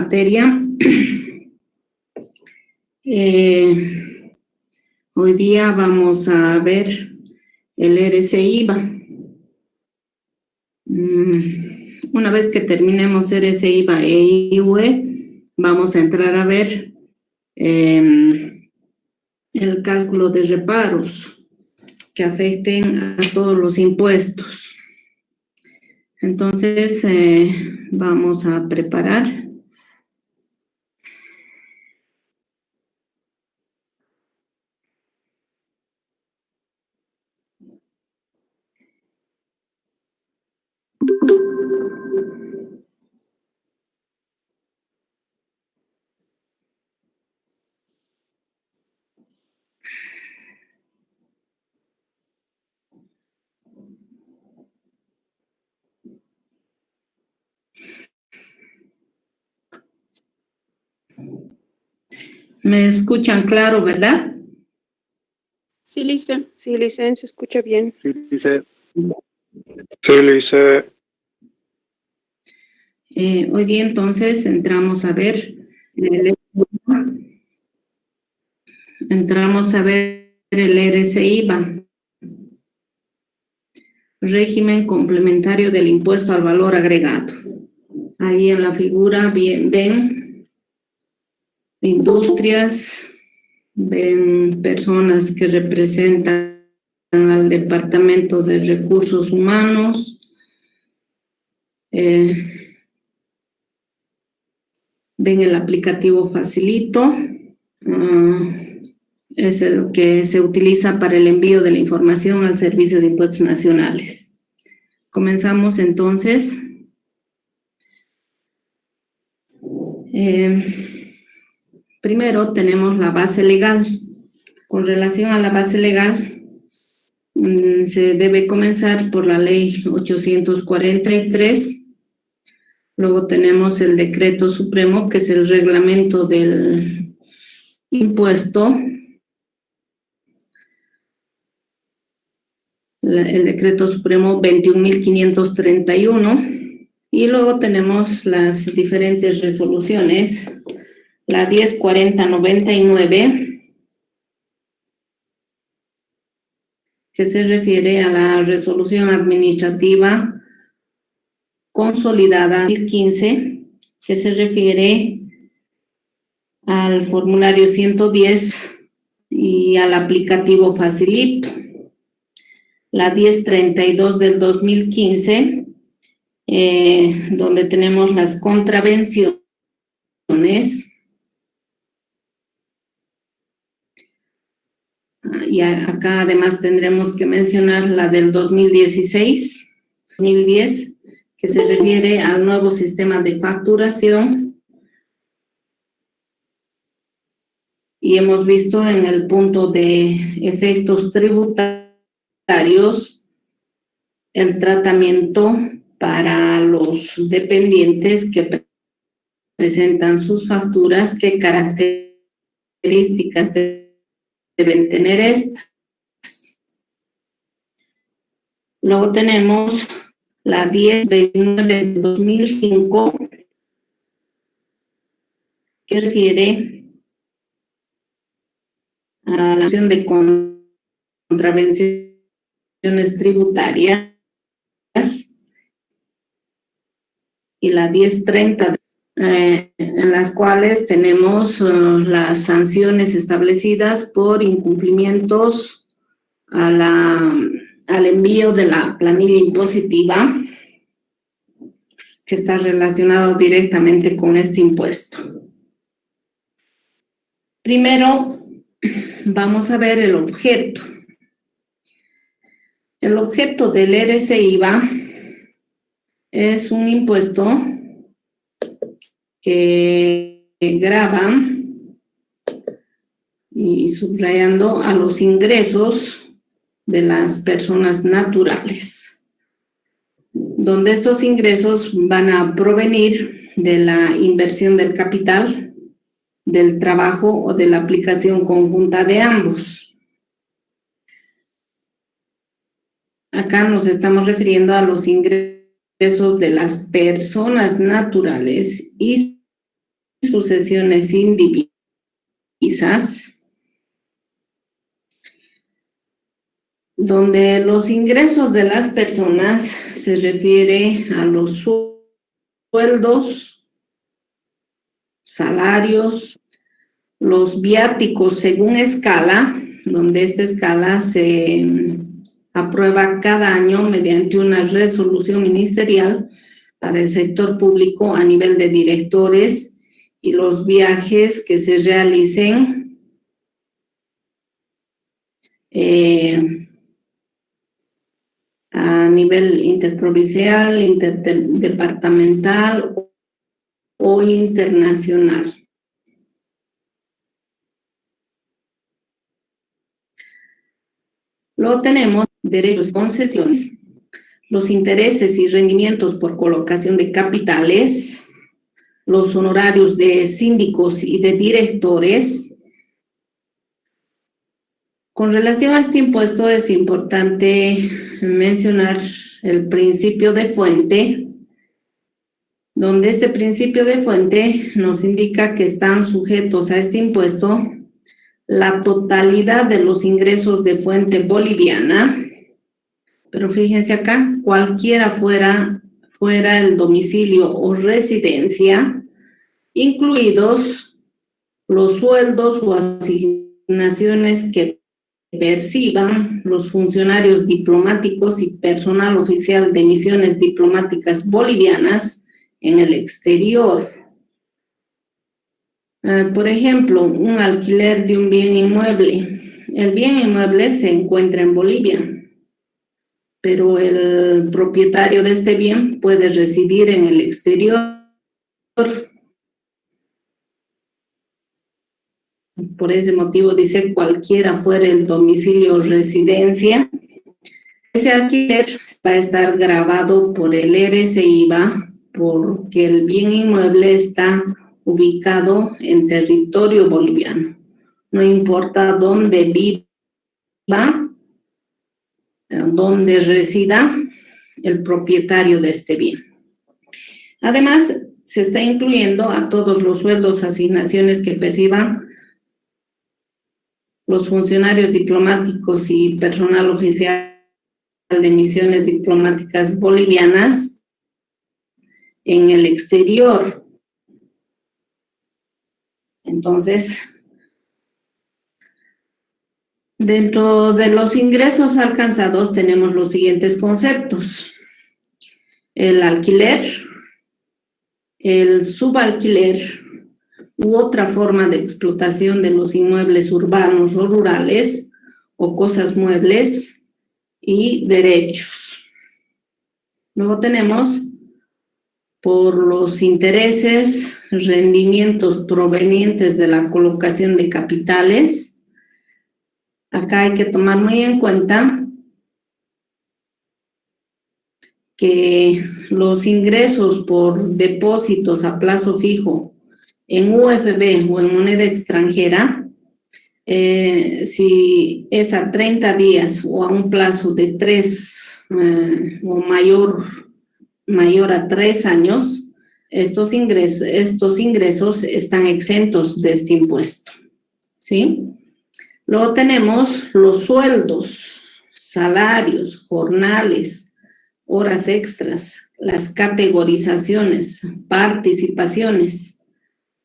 materia. Hoy día vamos a ver el RCIVA. Una vez que terminemos RCIVA e IUE, vamos a entrar a ver el cálculo de reparos que afecten a todos los impuestos. Entonces, vamos a preparar. ¿Me escuchan claro, verdad? Sí, Lice. Sí, Lice, se escucha bien. Sí, Lice. Sí, Lice. Hoy día entonces entramos a ver el RCIVA, régimen complementario del impuesto al valor agregado. Ahí en la figura ven industrias, ven personas que representan al Departamento de Recursos Humanos, ven el aplicativo Facilito, es el que se utiliza para el envío de la información al Servicio de Impuestos Nacionales. Comenzamos entonces. Primero tenemos la base legal. Con relación a la base legal, se debe comenzar por la ley 843. Luego tenemos el decreto supremo, que es el reglamento del impuesto. El decreto supremo 21.531. Y luego tenemos las diferentes resoluciones. La 104099, que se refiere a la resolución administrativa consolidada 2015, que se refiere al formulario 110 y al aplicativo Facilito. La 1032 del 2015, donde tenemos las contravenciones. Y acá además tendremos que mencionar la del 2010, que se refiere al nuevo sistema de facturación. Y hemos visto en el punto de efectos tributarios el tratamiento para los dependientes que presentan sus facturas, qué características deben tener estas. Luego tenemos la 1029 de 2005, que refiere a la acción de contravenciones tributarias, y la 1030, en las cuales tenemos las sanciones establecidas por incumplimientos al envío de la planilla impositiva, que está relacionado directamente con este impuesto. Primero, vamos a ver el objeto. El objeto del RCIVA es un impuesto que grava, y subrayando, a los ingresos de las personas naturales, donde estos ingresos van a provenir de la inversión del capital, del trabajo o de la aplicación conjunta de ambos. Acá nos estamos refiriendo a los ingresos de las personas naturales y sucesiones indivisas, donde los ingresos de las personas se refiere a los sueldos, salarios, los viáticos según escala, donde esta escala se aprueba cada año mediante una resolución ministerial para el sector público a nivel de directores, y los viajes que se realicen a nivel interprovincial, interdepartamental o internacional. Luego tenemos derechos y concesiones, los intereses y rendimientos por colocación de capitales, los honorarios de síndicos y de directores. Con relación a este impuesto es importante mencionar el principio de fuente, donde este principio de fuente nos indica que están sujetos a este impuesto la totalidad de los ingresos de fuente boliviana, pero fíjense acá, cualquiera fuera el domicilio o residencia, incluidos los sueldos o asignaciones que perciban los funcionarios diplomáticos y personal oficial de misiones diplomáticas bolivianas en el exterior. Por ejemplo, un alquiler de un bien inmueble. El bien inmueble se encuentra en Bolivia, pero el propietario de este bien puede residir en el exterior. Por ese motivo dice cualquiera fuera el domicilio o residencia. Ese alquiler va a estar grabado por el RCIVA porque el bien inmueble está ubicado en territorio boliviano. No importa dónde viva, dónde resida el propietario de este bien. Además, se está incluyendo a todos los sueldos, asignaciones que perciban los funcionarios diplomáticos y personal oficial de misiones diplomáticas bolivianas en el exterior. Entonces, dentro de los ingresos alcanzados tenemos los siguientes conceptos: el alquiler, el subalquiler u otra forma de explotación de los inmuebles urbanos o rurales o cosas muebles, y derechos. Luego tenemos por los intereses, rendimientos provenientes de la colocación de capitales. Acá hay que tomar muy en cuenta que los ingresos por depósitos a plazo fijo en UFB o en moneda extranjera, si es a 30 días o a un plazo de 3 o mayor a 3 años, estos ingresos están exentos de este impuesto, ¿sí? Luego tenemos los sueldos, salarios, jornales, horas extras, las categorizaciones, participaciones,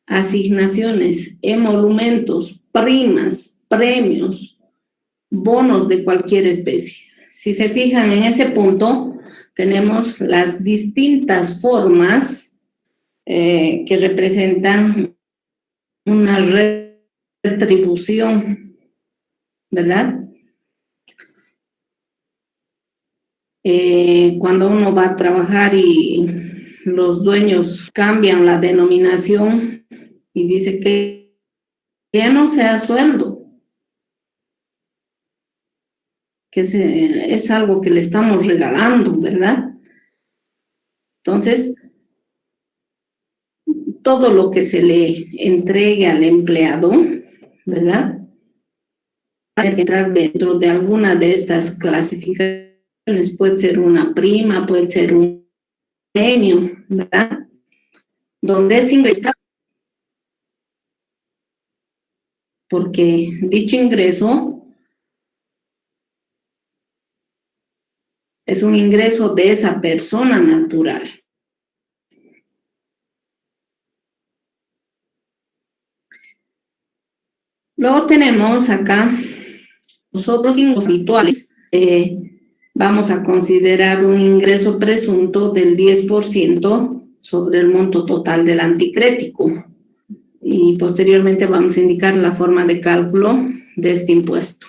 asignaciones, emolumentos, primas, premios, bonos de cualquier especie. Si se fijan en ese punto, tenemos las distintas formas que representan una retribución, ¿verdad? Cuando uno va a trabajar y los dueños cambian la denominación y dice que ya no sea sueldo, que es algo que le estamos regalando, ¿verdad? Entonces, todo lo que se le entregue al empleado, ¿verdad?, va a entrar dentro de alguna de estas clasificaciones. Puede ser una prima, puede ser un premio, ¿verdad?, donde es ingresado porque dicho ingreso es un ingreso de esa persona natural. Luego tenemos acá los otros ingresos habituales. Vamos a considerar un ingreso presunto del 10% sobre el monto total del anticrético. Y posteriormente vamos a indicar la forma de cálculo de este impuesto.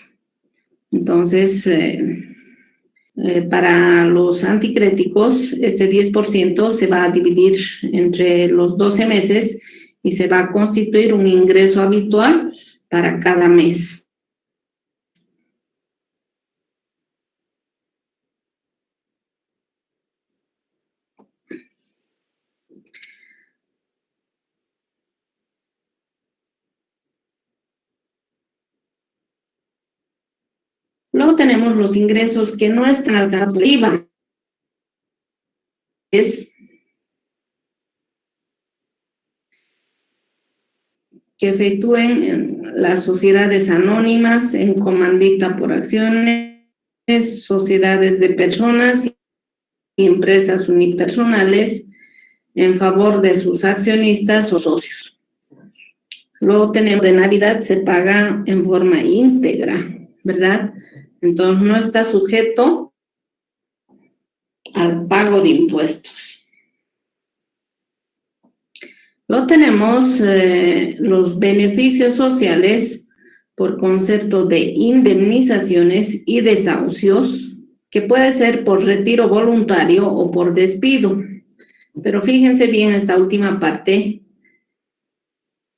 Entonces, para los anticréticos, este 10% se va a dividir entre los 12 meses y se va a constituir un ingreso habitual para cada mes. Luego tenemos los ingresos que no están alcanzados por IVA. Que efectúen las sociedades anónimas en comandita por acciones, sociedades de personas y empresas unipersonales en favor de sus accionistas o socios. Luego tenemos de Navidad, se paga en forma íntegra, ¿verdad? Entonces no está sujeto al pago de impuestos. Luego tenemos los beneficios sociales por concepto de indemnizaciones y desahucios, que puede ser por retiro voluntario o por despido. Pero fíjense bien esta última parte.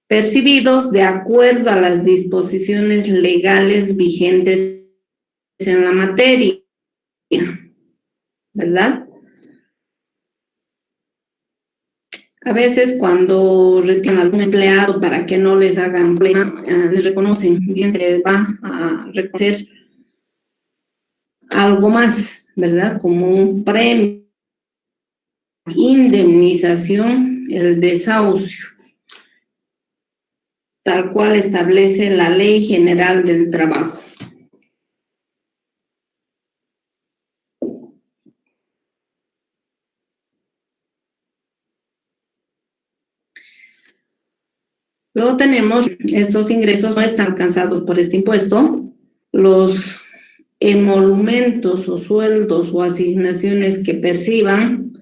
Percibidos de acuerdo a las disposiciones legales vigentes en la materia, ¿verdad? A veces cuando retiran a algún empleado para que no les hagan problema, les reconocen, bien se les va a reconocer algo más, ¿verdad? Como un premio, indemnización, el desahucio, tal cual establece la Ley General del Trabajo. Luego tenemos, estos ingresos no están alcanzados por este impuesto, los emolumentos o sueldos o asignaciones que perciban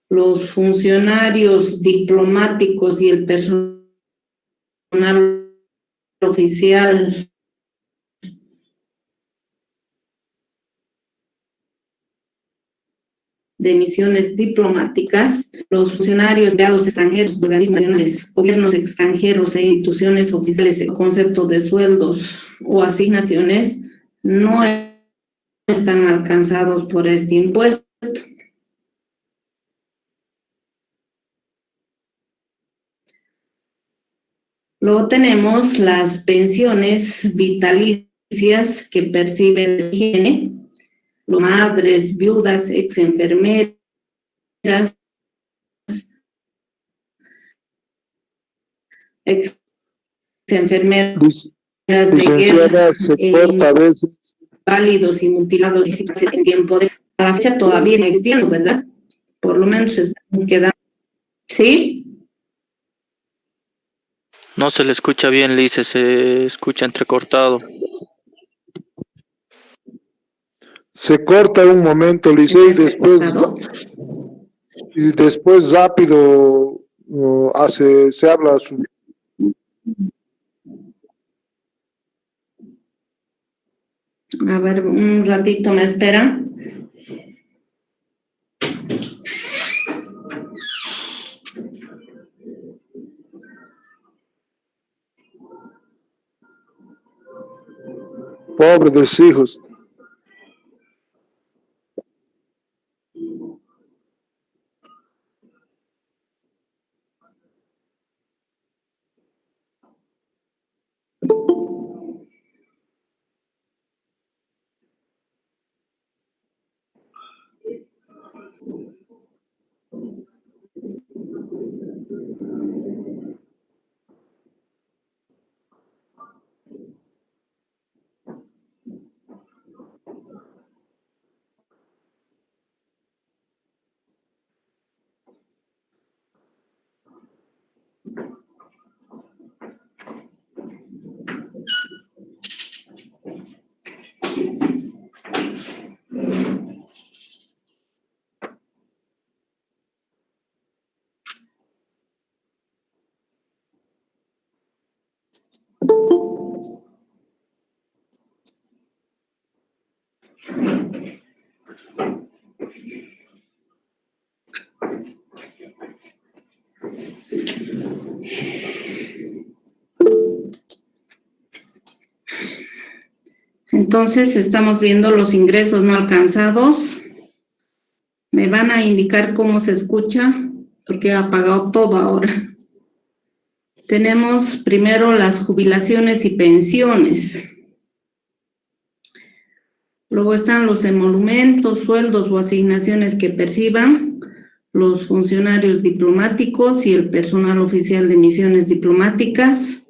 los funcionarios diplomáticos y el personal oficial de misiones diplomáticas, los funcionarios empleados extranjeros, organismos nacionales, gobiernos extranjeros e instituciones oficiales, el concepto de sueldos o asignaciones no están alcanzados por este impuesto. Luego tenemos las pensiones vitalicias que perciben el IGN, madres, viudas, ex enfermeras, ex enfermeras de guerra, válidos y mutilados en tiempo de a la fecha todavía está existiendo, ¿verdad? Por lo menos están quedando. ¿Sí? No se le escucha bien, Lice, se escucha entrecortado. Se corta un momento, Licey, y después rápido se habla su... A ver, un ratito me espera. Pobre de sus hijos. Entonces, estamos viendo los ingresos no alcanzados. Me van a indicar cómo se escucha, porque he apagado todo ahora. Tenemos primero las jubilaciones y pensiones. Luego están los emolumentos, sueldos o asignaciones que perciban los funcionarios diplomáticos y el personal oficial de misiones diplomáticas,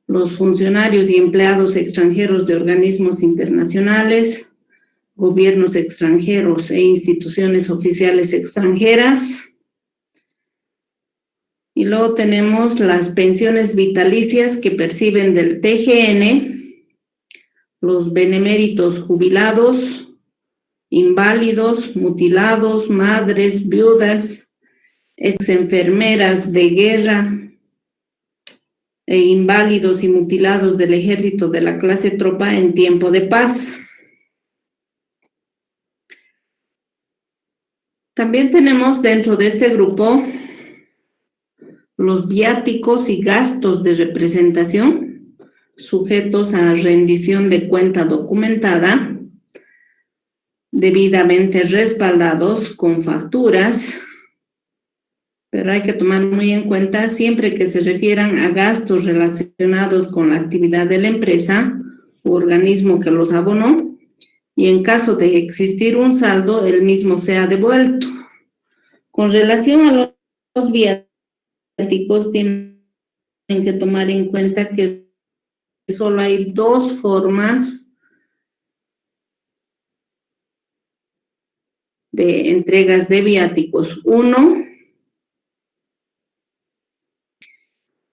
los funcionarios y empleados extranjeros de organismos internacionales, gobiernos extranjeros e instituciones oficiales extranjeras. Y luego tenemos las pensiones vitalicias que perciben del TGN, los beneméritos jubilados, inválidos, mutilados, madres, viudas, exenfermeras de guerra e inválidos y mutilados del ejército de la clase tropa en tiempo de paz. También tenemos dentro de este grupo los viáticos y gastos de representación sujetos a rendición de cuenta documentada, debidamente respaldados con facturas, pero hay que tomar muy en cuenta siempre que se refieran a gastos relacionados con la actividad de la empresa o organismo que los abonó, y en caso de existir un saldo, el mismo sea devuelto. Con relación a los viáticos, tienen que tomar en cuenta que solo hay dos formas de entregas de viáticos. Uno,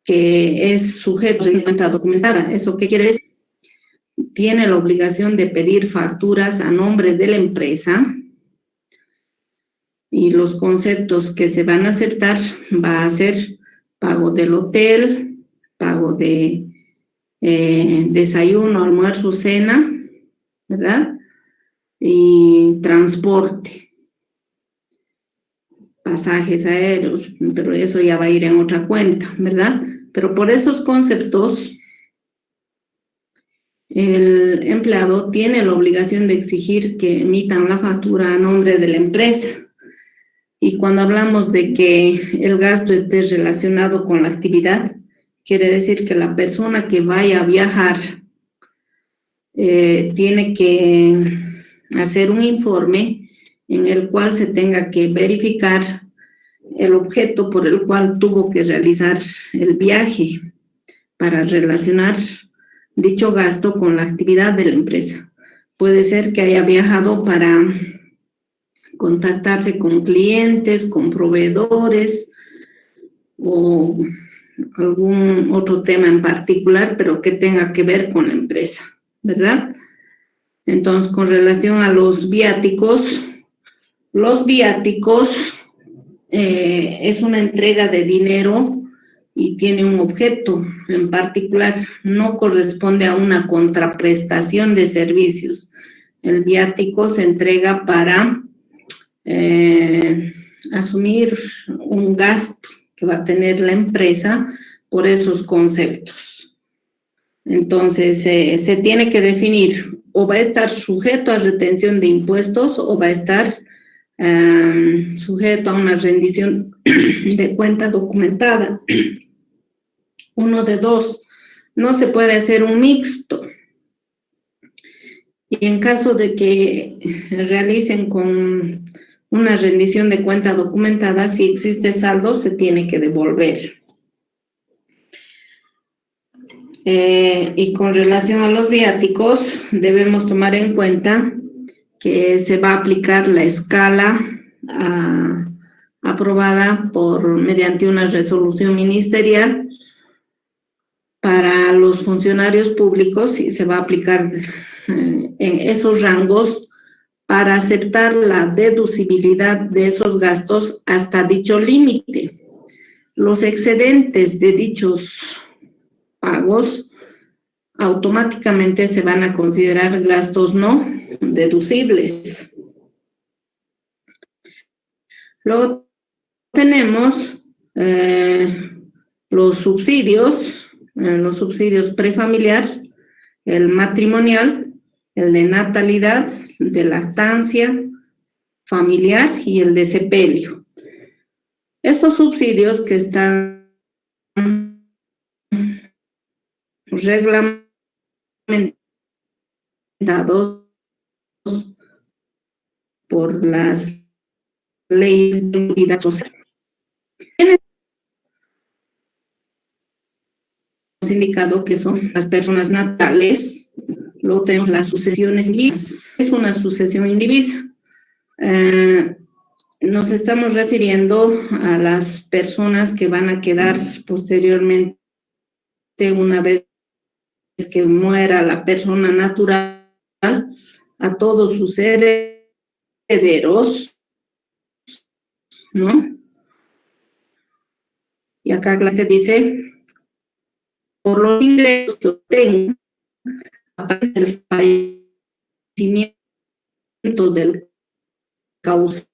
que es sujeto de cuenta documentada. ¿Eso qué quiere decir? Tiene la obligación de pedir facturas a nombre de la empresa y los conceptos que se van a aceptar va a ser pago del hotel, pago de desayuno, almuerzo, cena, ¿verdad? Y transporte, pasajes aéreos, pero eso ya va a ir en otra cuenta, ¿verdad? Pero por esos conceptos, el empleado tiene la obligación de exigir que emitan la factura a nombre de la empresa. Y cuando hablamos de que el gasto esté relacionado con la actividad, quiere decir que la persona que vaya a viajar tiene que hacer un informe en el cual se tenga que verificar el objeto por el cual tuvo que realizar el viaje para relacionar dicho gasto con la actividad de la empresa. Puede ser que haya viajado para contactarse con clientes, con proveedores o algún otro tema en particular, pero que tenga que ver con la empresa, ¿verdad? Entonces, con relación a los viáticos es una entrega de dinero y tiene un objeto en particular, no corresponde a una contraprestación de servicios. El viático se entrega para asumir un gasto que va a tener la empresa por esos conceptos. Entonces, se tiene que definir, o va a estar sujeto a retención de impuestos o va a estar sujeto a una rendición de cuenta documentada. Uno de dos, no se puede hacer un mixto. Y en caso de que realicen con una rendición de cuenta documentada, si existe saldo, se tiene que devolver. Y con relación a los viáticos, debemos tomar en cuenta que se va a aplicar la escala aprobada mediante una resolución ministerial para los funcionarios públicos y se va a aplicar en esos rangos para aceptar la deducibilidad de esos gastos hasta dicho límite. Los excedentes de dichos pagos automáticamente se van a considerar gastos no deducibles. Luego tenemos los subsidios prefamiliar, el matrimonial, el de natalidad, de lactancia familiar y el de sepelio. Estos subsidios que están reglamentados por las leyes de seguridad social. Hemos indicado que son las personas naturales. Luego tenemos las sucesiones indivisas. Es una sucesión indivisa. Nos estamos refiriendo a las personas que van a quedar posteriormente, una vez que muera la persona natural, a todos sus herederos, ¿no? Y acá te dice, por los ingresos que obtenga a partir del fallecimiento del causante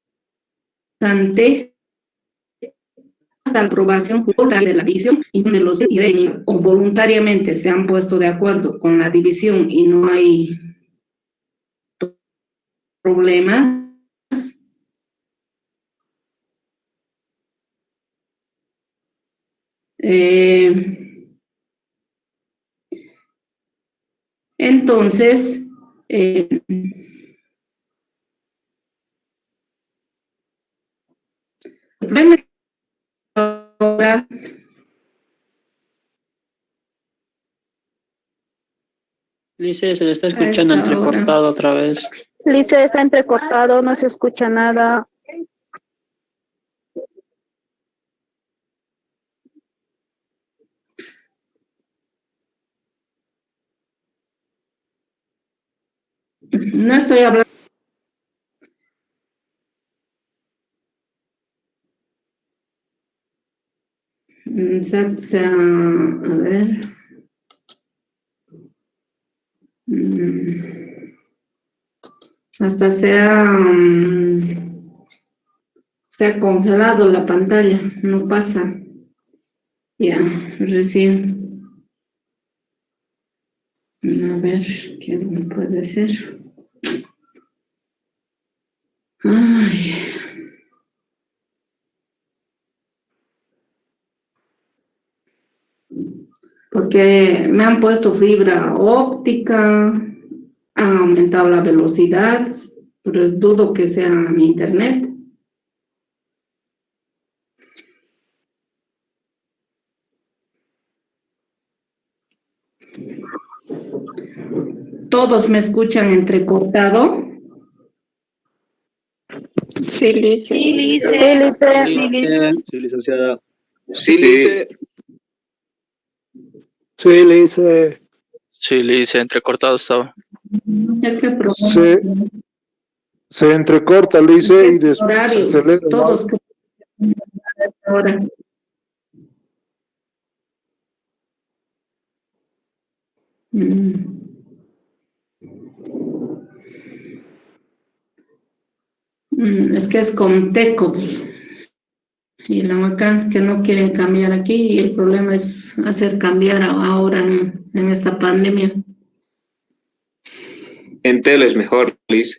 hasta la aprobación judicial de la división, y donde los que o voluntariamente se han puesto de acuerdo con la división y no hay problemas, entonces, el problema es que ahora Lice, se le está escuchando entrecortado otra vez. Lice, está entrecortado, no se escucha nada. no estoy hablando. A ver. Hasta se ha congelado la pantalla, no pasa. Ya, recién. A ver, ¿qué puede ser? Ay. Porque me han puesto fibra óptica, han aumentado la velocidad, pero dudo que sea mi internet. ¿Todos me escuchan entrecortado? Sí, Lice. Sí, Lice. Sí, Lice. Sí, licenciada. Sí, Lice. Sí, Lice. Sí, Lice, entrecortado estaba. No sé qué problema. Se entrecorta, Lice, y después Horario, se lee. todos ahora. Es que es con Tecos y la macana es que no quieren cambiar aquí y el problema es hacer cambiar ahora en esta pandemia. Entel es mejor, Liz.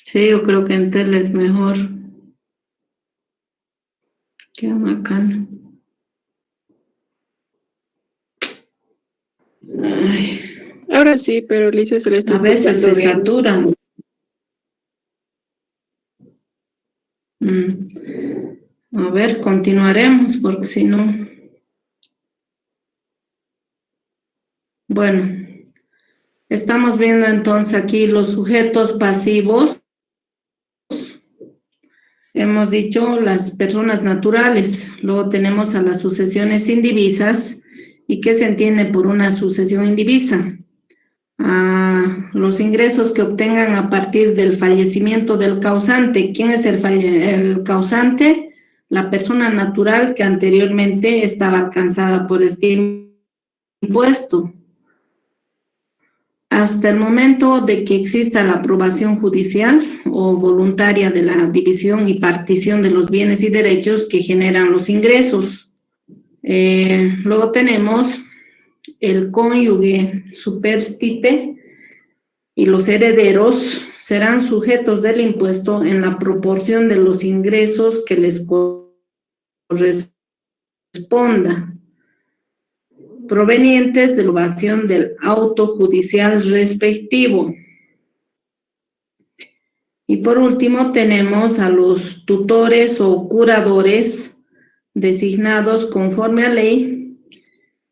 Sí, yo creo que Entel es mejor que Macana. Ay, Ahora sí, pero Lice se le está a veces se escuchando bien. saturan. A ver, continuaremos porque si no. Bueno, estamos viendo entonces aquí los sujetos pasivos hemos dicho las personas naturales. Luego tenemos a las sucesiones indivisas. ¿Y qué se entiende por una sucesión indivisa? Los ingresos que obtengan a partir del fallecimiento del causante. ¿Quién es el causante? La persona natural que anteriormente estaba alcanzada por este impuesto. Hasta el momento de que exista la aprobación judicial o voluntaria de la división y partición de los bienes y derechos que generan los ingresos. Luego tenemos el cónyuge superstite y los herederos serán sujetos del impuesto en la proporción de los ingresos que les corresponda, provenientes de la aprobación del auto judicial respectivo. Y por último tenemos a los tutores o curadores designados conforme a ley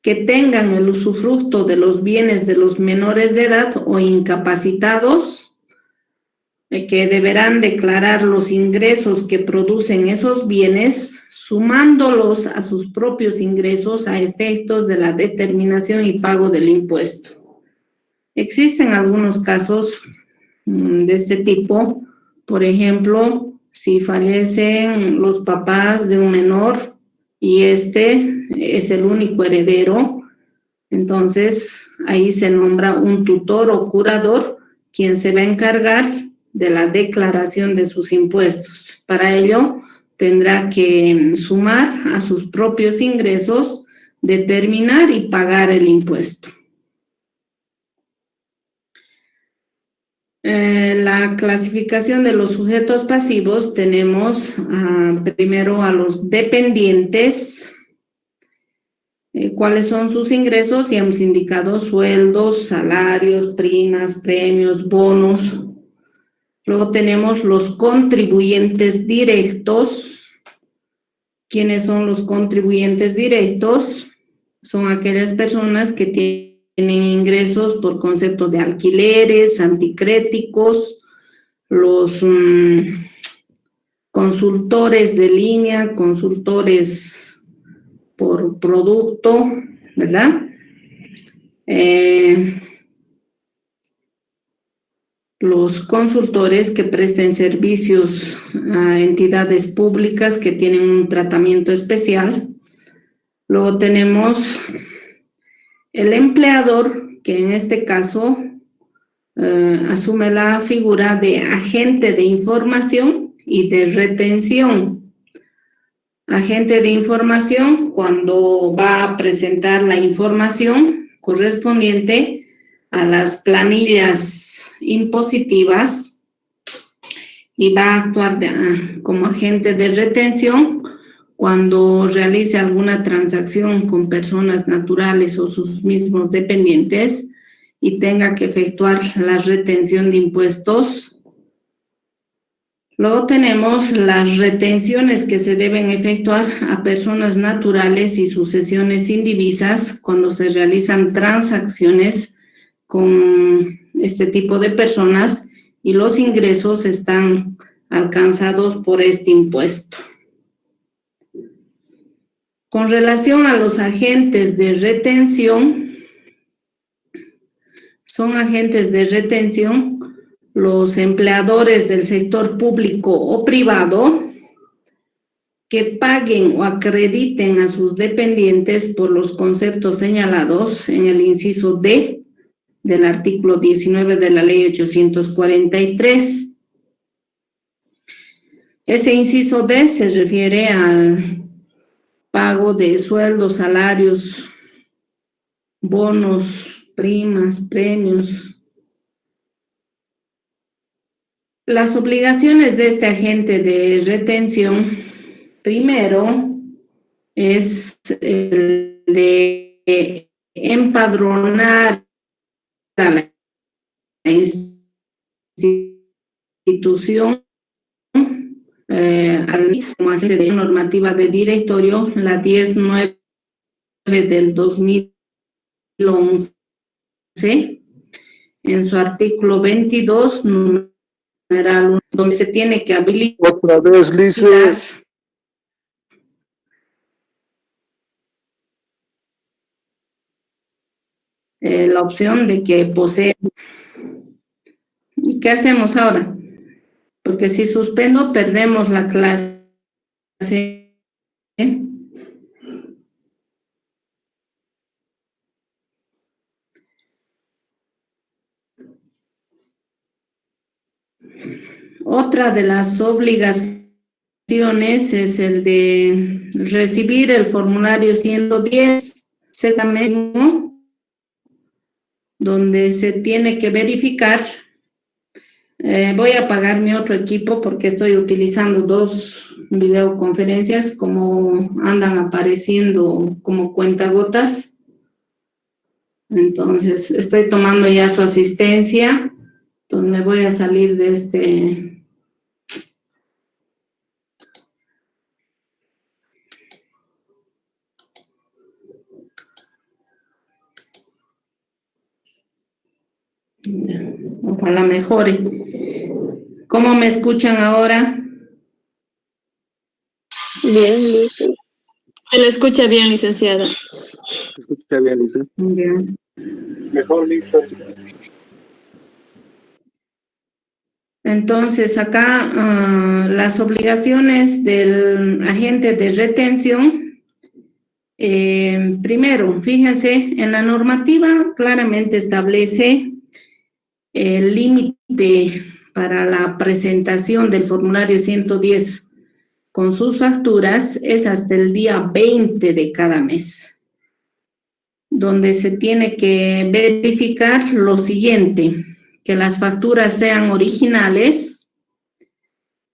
que tengan el usufructo de los bienes de los menores de edad o incapacitados, que deberán declarar los ingresos que producen esos bienes, sumándolos a sus propios ingresos a efectos de la determinación y pago del impuesto. Existen algunos casos de este tipo. Por ejemplo, si fallecen los papás de un menor y este es el único heredero, entonces ahí se nombra un tutor o curador quien se va a encargar de la declaración de sus impuestos. Para ello tendrá que sumar a sus propios ingresos, determinar y pagar el impuesto. La clasificación de los sujetos pasivos tenemos primero a los dependientes. ¿Cuáles son sus ingresos? Y hemos indicado sueldos, salarios, primas, premios, bonos. Luego tenemos los contribuyentes directos. ¿Quiénes son los contribuyentes directos? Son aquellas personas que tienen ingresos por concepto de alquileres, anticréticos, los consultores de línea, consultores por producto, ¿verdad? Los consultores que presten servicios a entidades públicas que tienen un tratamiento especial. Luego tenemos el empleador, que en este caso asume la figura de agente de información y de retención. Agente de información cuando va a presentar la información correspondiente a las planillas impositivas y va a actuar como agente de retención cuando realice alguna transacción con personas naturales o sus mismos dependientes y tenga que efectuar la retención de impuestos. Luego tenemos las retenciones que se deben efectuar a personas naturales y sucesiones indivisas cuando se realizan transacciones con este tipo de personas y los ingresos están alcanzados por este impuesto. Con relación a los agentes de retención, son agentes de retención los empleadores del sector público o privado que paguen o acrediten a sus dependientes por los conceptos señalados en el inciso D del artículo 19 de la Ley 843. Ese inciso D se refiere al pago de sueldos, salarios, bonos, primas, premios. Las obligaciones de este agente de retención, primero, es el de empadronar a la institución al mismo agente de normativa de directorio, la 10.9 del 2011, en su artículo 22, número numeral 1, donde se tiene que habilitar Otra vez, Lice. La opción de que posee. ¿Y qué hacemos ahora? Porque si suspendo, perdemos la clase. Otra de las obligaciones es el de recibir el formulario 110, donde se tiene que verificar. Voy a apagar mi otro equipo porque estoy utilizando 2 videoconferencias, como andan apareciendo como cuentagotas. Entonces, estoy tomando ya su asistencia, donde voy a salir de este. Ojalá mejore. ¿Cómo me escuchan ahora? Bien, Lice. Se le escucha bien, licenciada. Se escucha bien, Lice. Bien. Mejor, Lice. Entonces, acá las obligaciones del agente de retención. Primero, fíjense, en la normativa claramente establece el límite para la presentación del formulario 110 con sus facturas es hasta el día 20 de cada mes, donde se tiene que verificar lo siguiente: que las facturas sean originales,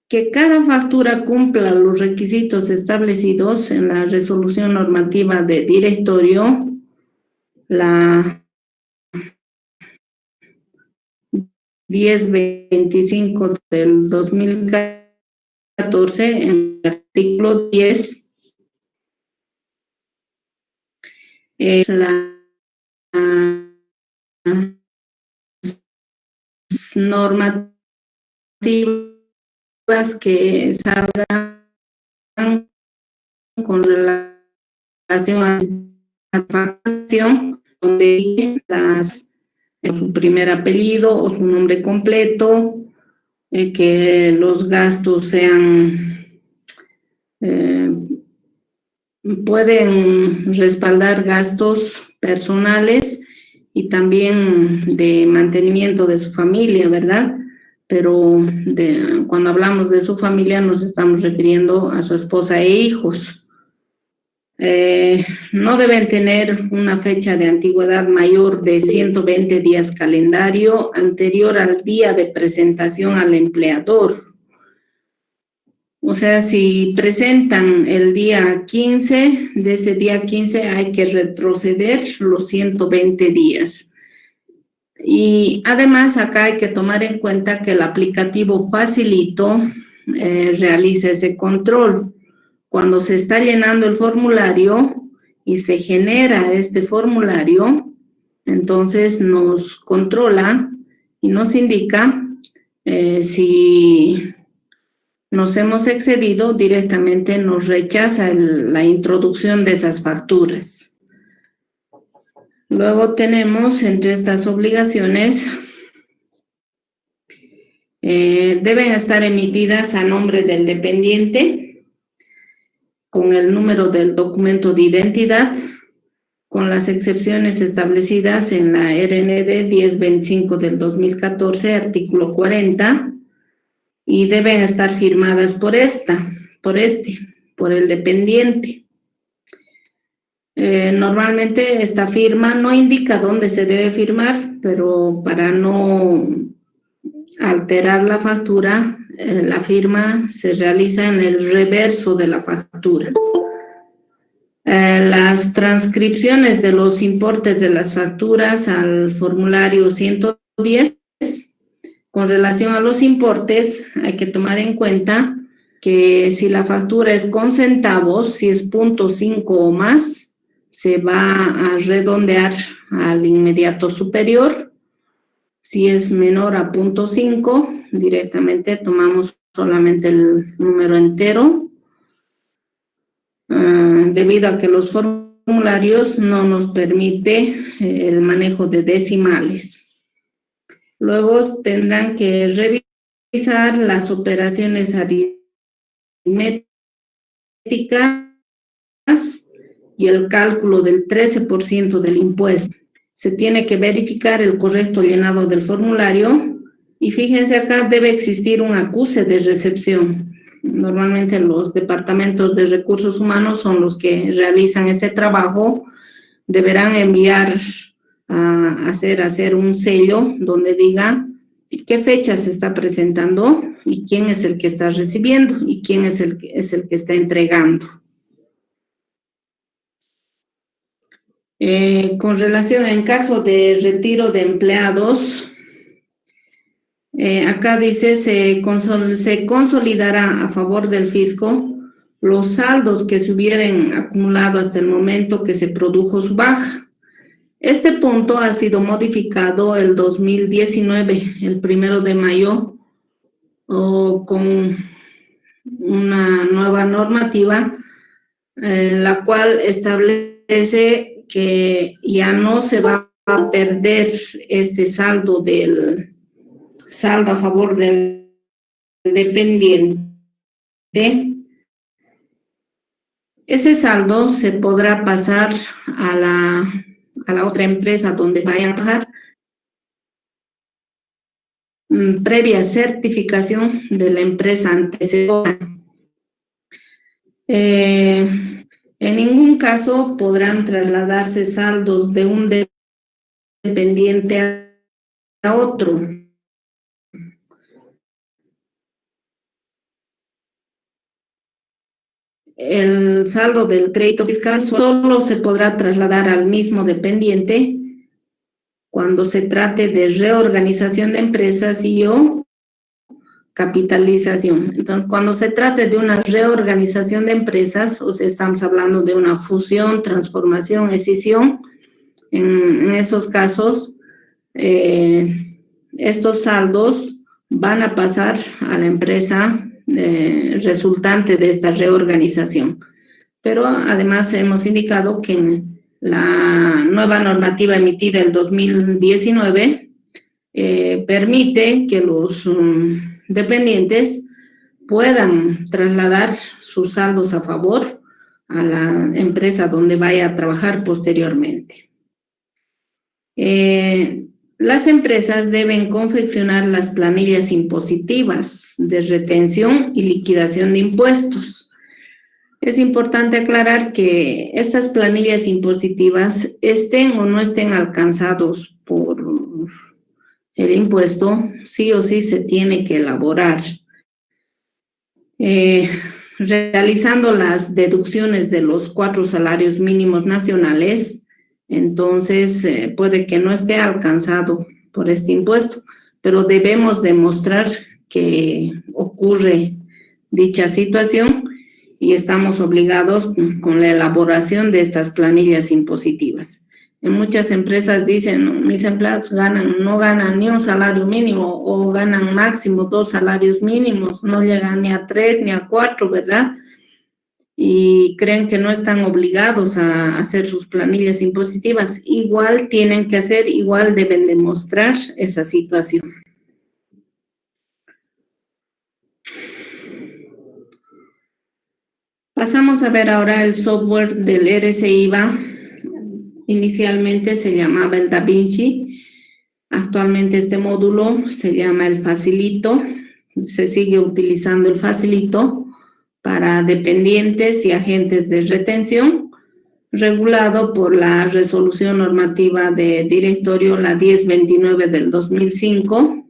que cada factura cumpla los requisitos establecidos en la resolución normativa de directorio, la 1025 del 2014, en el artículo 10, las normativas que salgan con relación a la facturación, donde su primer apellido o su nombre completo, que los gastos sean, pueden respaldar gastos personales y también de mantenimiento de su familia, ¿verdad? Pero cuando hablamos de su familia nos estamos refiriendo a su esposa e hijos. No deben tener una fecha de antigüedad mayor de 120 días calendario anterior al día de presentación al empleador. O sea, si presentan el día 15, de ese día 15 hay que retroceder los 120 días. Y además acá hay que tomar en cuenta que el aplicativo Facilito realiza ese control. Cuando se está llenando el formulario y se genera este formulario, entonces nos controla y nos indica si nos hemos excedido, directamente nos rechaza la introducción de esas facturas. Luego tenemos entre estas obligaciones, deben estar emitidas a nombre del dependiente, con el número del documento de identidad, con las excepciones establecidas en la RND 1025 del 2014, artículo 40, y deben estar firmadas por el dependiente. Normalmente esta firma no indica dónde se debe firmar, pero para no alterar la factura, la firma se realiza en el reverso de la factura. Las transcripciones de los importes de las facturas al formulario 110, con relación a los importes, hay que tomar en cuenta que si la factura es con centavos, si es 0.5 o más, se va a redondear al inmediato superior. Si es menor a 0.5, directamente, tomamos solamente el número entero, debido a que los formularios no nos permite el manejo de decimales. Luego tendrán que revisar las operaciones aritméticas y el cálculo del 13% del impuesto. Se tiene que verificar el correcto llenado del formulario y fíjense acá, debe existir un acuse de recepción. Normalmente los departamentos de recursos humanos son los que realizan este trabajo. Deberán enviar a hacer un sello donde diga qué fecha se está presentando y quién es el que está recibiendo y quién es el que está entregando. Con relación en caso de retiro de empleados, acá dice se consolidará a favor del fisco los saldos que se hubieran acumulado hasta el momento que se produjo su baja. Este punto ha sido modificado el 2019, el 1 de mayo, con una nueva normativa, la cual establece que ya no se va a perder este saldo a favor del dependiente. Ese saldo se podrá pasar a la otra empresa donde vayan a trabajar, previa certificación de la empresa antecesora. En ningún caso podrán trasladarse saldos de un dependiente a otro. El saldo del crédito fiscal solo se podrá trasladar al mismo dependiente cuando se trate de reorganización de empresas o capitalización. Entonces, cuando se trate de una reorganización de empresas, o sea, estamos hablando de una fusión, transformación, escisión, en esos casos, estos saldos van a pasar a la empresa resultante de esta reorganización. Pero además hemos indicado que en la nueva normativa emitida el 2019 permite que los dependientes puedan trasladar sus saldos a favor a la empresa donde vaya a trabajar posteriormente. Las empresas deben confeccionar las planillas impositivas de retención y liquidación de impuestos. Es importante aclarar que estas planillas impositivas estén o no estén alcanzados por el impuesto, sí o sí se tiene que elaborar. Realizando las deducciones de los 4 salarios mínimos nacionales, entonces puede que no esté alcanzado por este impuesto, pero debemos demostrar que ocurre dicha situación y estamos obligados con la elaboración de estas planillas impositivas. En muchas empresas dicen, mis empleados no ganan ni un salario mínimo o ganan máximo 2 salarios mínimos, no llegan ni a 3 ni a 4, ¿verdad? Y creen que no están obligados a hacer sus planillas impositivas. Igual tienen que hacer, igual deben demostrar esa situación. Pasamos a ver ahora el software del RCIVA. Inicialmente se llamaba el DaVinci. Actualmente este módulo se llama el Facilito. Se sigue utilizando el Facilito para dependientes y agentes de retención, regulado por la Resolución Normativa de Directorio, la 1029 del 2005,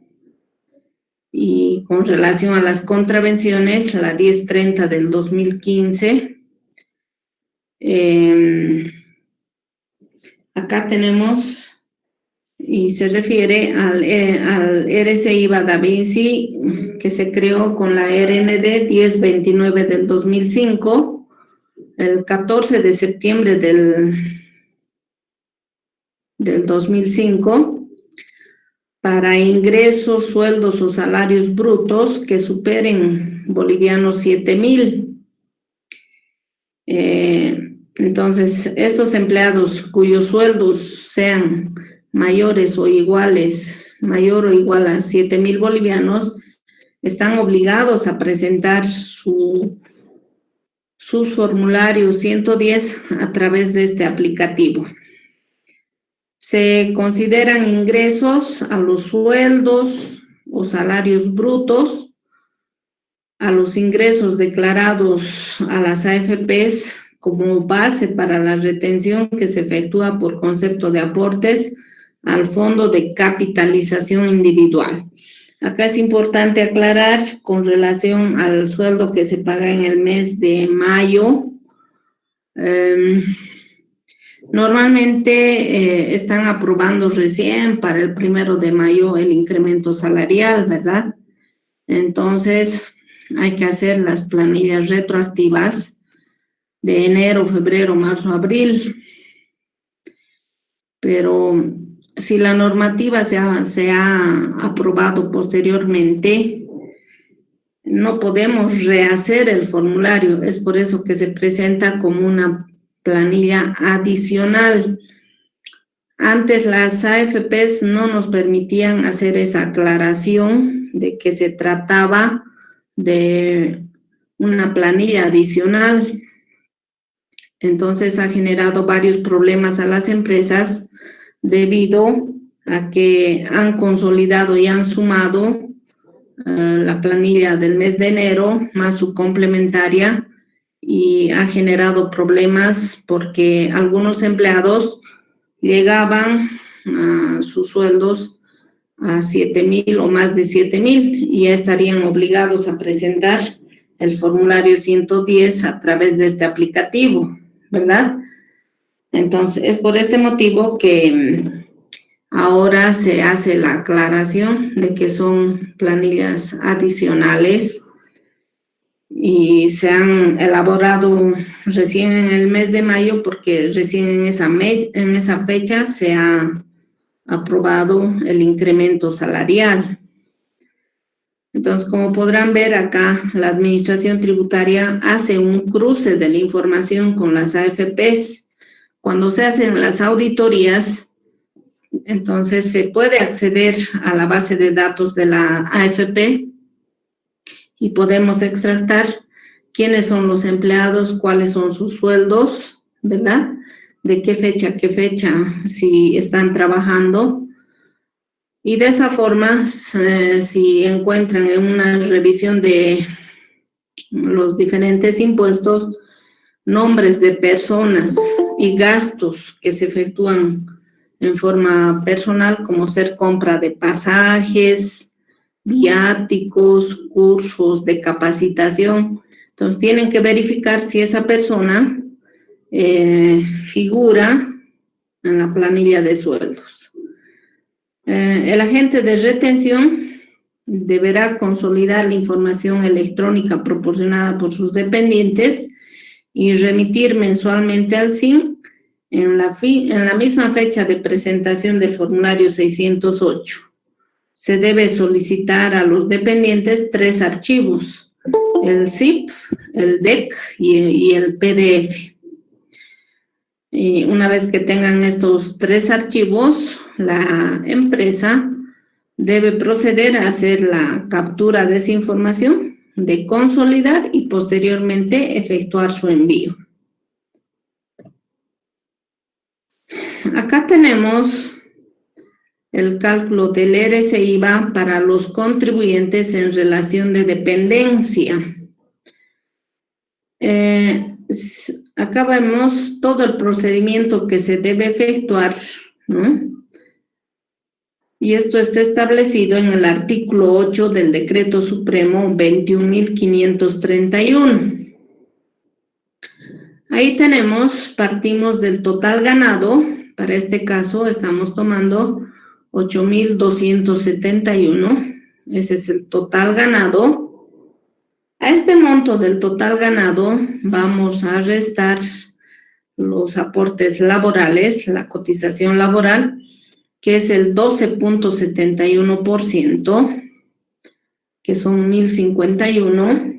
y con relación a las contravenciones, la 1030 del 2015. Acá tenemos, y se refiere al RCIVA DaVinci, que se creó con la RND 1029 del 2005, el 14 de septiembre del 2005, para ingresos, sueldos o salarios brutos que superen bolivianos 7,000. Entonces, estos empleados cuyos sueldos sean mayores o iguales, mayor o igual a 7,000 bolivianos, están obligados a presentar sus formularios 110 a través de este aplicativo. Se consideran ingresos a los sueldos o salarios brutos, a los ingresos declarados a las AFPs como base para la retención que se efectúa por concepto de aportes al Fondo de Capitalización Individual. Acá es importante aclarar con relación al sueldo que se paga en el mes de mayo. Normalmente están aprobando recién para el 1 de mayo el incremento salarial, ¿verdad? Entonces hay que hacer las planillas retroactivas de enero, febrero, marzo, abril. Pero si la normativa se ha aprobado posteriormente, no podemos rehacer el formulario. Es por eso que se presenta como una planilla adicional. Antes las AFPs no nos permitían hacer esa aclaración de que se trataba de una planilla adicional. Entonces ha generado varios problemas a las empresas debido a que han consolidado y han sumado la planilla del mes de enero más su complementaria y ha generado problemas porque algunos empleados llegaban a sus sueldos a 7,000 o más de 7,000 y ya estarían obligados a presentar el formulario 110 a través de este aplicativo, ¿verdad? Entonces, es por este motivo que ahora se hace la aclaración de que son planillas adicionales y se han elaborado recién en el mes de mayo porque recién en esa fecha se ha aprobado el incremento salarial. Entonces, como podrán ver acá, la Administración Tributaria hace un cruce de la información con las AFPs. Cuando se hacen las auditorías, entonces se puede acceder a la base de datos de la AFP y podemos extractar quiénes son los empleados, cuáles son sus sueldos, ¿verdad? De qué fecha a qué fecha, si están trabajando. Y de esa forma, si encuentran en una revisión de los diferentes impuestos, nombres de personas y gastos que se efectúan en forma personal, como ser compra de pasajes, viáticos, cursos de capacitación. Entonces, tienen que verificar si esa persona figura en la planilla de sueldos. El agente de retención deberá consolidar la información electrónica proporcionada por sus dependientes y remitir mensualmente al SIN en la misma fecha de presentación del formulario 608. Se debe solicitar a los dependientes 3 archivos, el ZIP, el DEC y el PDF. Y una vez que tengan estos 3 archivos, la empresa debe proceder a hacer la captura de esa información, de consolidar y posteriormente efectuar su envío. Acá tenemos el cálculo del RCIVA para los contribuyentes en relación de dependencia. Acá vemos todo el procedimiento que se debe efectuar, ¿no? Y esto está establecido en el artículo 8 del Decreto Supremo 21.531. Ahí partimos del total ganado. Para este caso estamos tomando 8,271. Ese es el total ganado. A este monto del total ganado vamos a restar los aportes laborales, la cotización laboral, que es el 12.71%, que son 1051.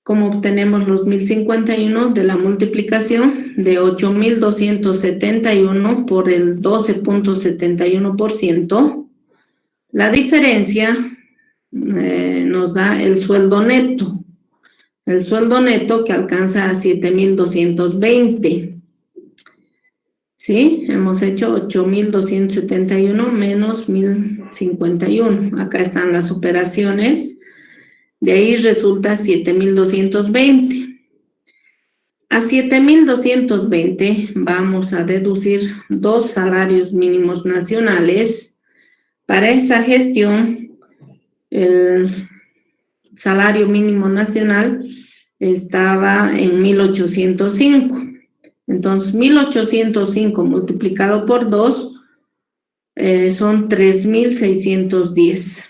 ¿Cómo obtenemos los 1051? De la multiplicación de 8.271 por el 12.71%. La diferencia nos da el sueldo neto. El sueldo neto que alcanza a 7.220. ¿Sí? Hemos hecho 8.271 menos 1.051. Acá están las operaciones. De ahí resulta 7.220. A 7.220 vamos a deducir 2 salarios mínimos nacionales. Para esa gestión, el salario mínimo nacional estaba en 1.805. Entonces, 1.805 multiplicado por 2 son 3.610.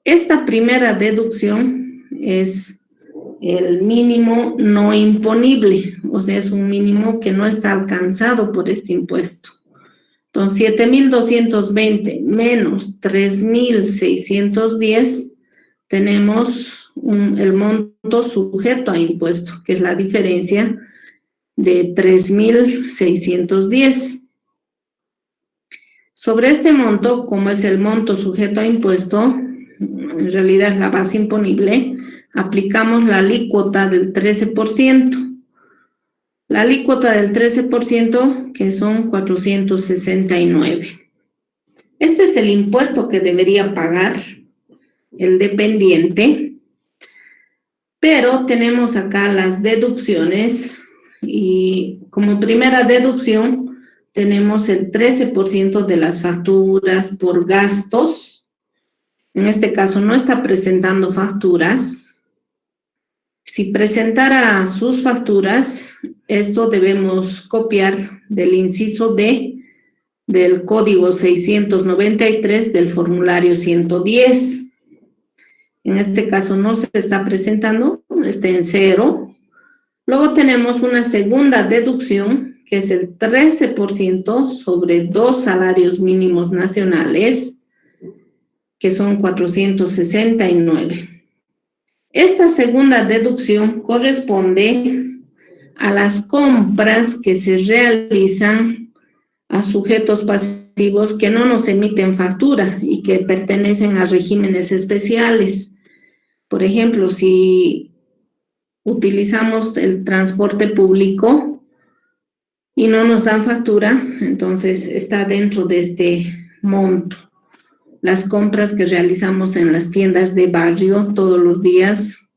Esta primera deducción es el mínimo no imponible, o sea, es un mínimo que no está alcanzado por este impuesto. Entonces, 7.220 menos 3.610, tenemos el monto sujeto a impuesto, que es la diferencia de 3.610. Sobre este monto, como es el monto sujeto a impuesto, en realidad es la base imponible, aplicamos la alícuota del 13%. La alícuota del 13%, que son 469. Este es el impuesto que debería pagar el dependiente, pero tenemos acá las deducciones y como primera deducción tenemos el 13% de las facturas por gastos. En este caso no está presentando facturas. Si presentara sus facturas, esto debemos copiar del inciso D del código 693 del formulario 110. En este caso no se está presentando, está en 0. Luego tenemos una segunda deducción, que es el 13% sobre 2 salarios mínimos nacionales, que son 469. Esta segunda deducción corresponde a las compras que se realizan a sujetos pasivos que no nos emiten factura y que pertenecen a regímenes especiales. Por ejemplo, si utilizamos el transporte público y no nos dan factura, entonces está dentro de este monto. Las compras que realizamos en las tiendas de barrio todos los días,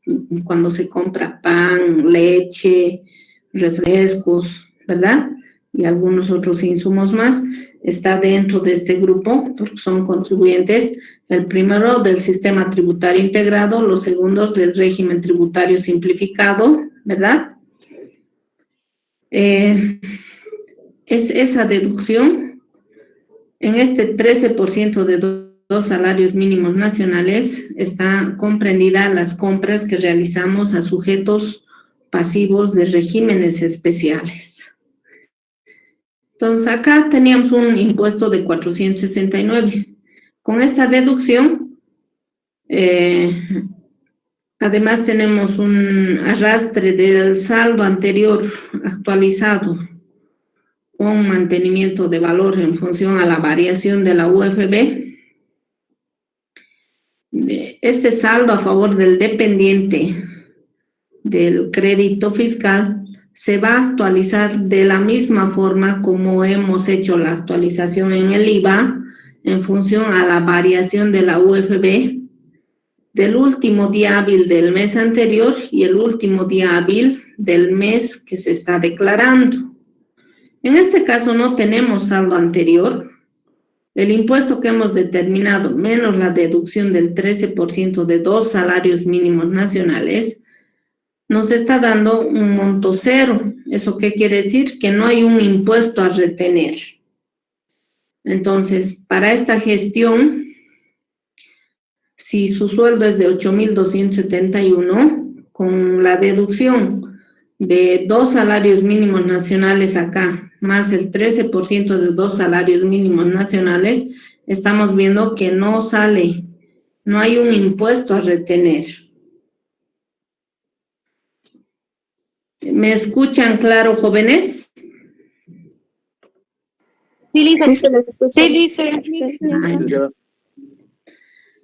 cuando se compra pan, leche, refrescos, ¿verdad? Y algunos otros insumos más, está dentro de este grupo, porque son contribuyentes, el primero del sistema tributario integrado, los segundos del régimen tributario simplificado, ¿verdad? Es esa deducción, en este 13% de dos salarios mínimos nacionales, está comprendida las compras que realizamos a sujetos pasivos de regímenes especiales. Entonces, acá teníamos un impuesto de 469. Con esta deducción, además tenemos un arrastre del saldo anterior actualizado con mantenimiento de valor en función a la variación de la UFB. Este saldo a favor del dependiente del crédito fiscal se va a actualizar de la misma forma como hemos hecho la actualización en el IVA en función a la variación de la UFB del último día hábil del mes anterior y el último día hábil del mes que se está declarando. En este caso no tenemos saldo anterior. El impuesto que hemos determinado menos la deducción del 13% de 2 salarios mínimos nacionales nos está dando un monto 0. ¿Eso qué quiere decir? Que no hay un impuesto a retener. Entonces, para esta gestión, si su sueldo es de 8.271, con la deducción de 2 salarios mínimos nacionales acá, más el 13% de 2 salarios mínimos nacionales, estamos viendo que no sale, no hay un impuesto a retener. ¿Me escuchan claro, jóvenes? Sí, Lice.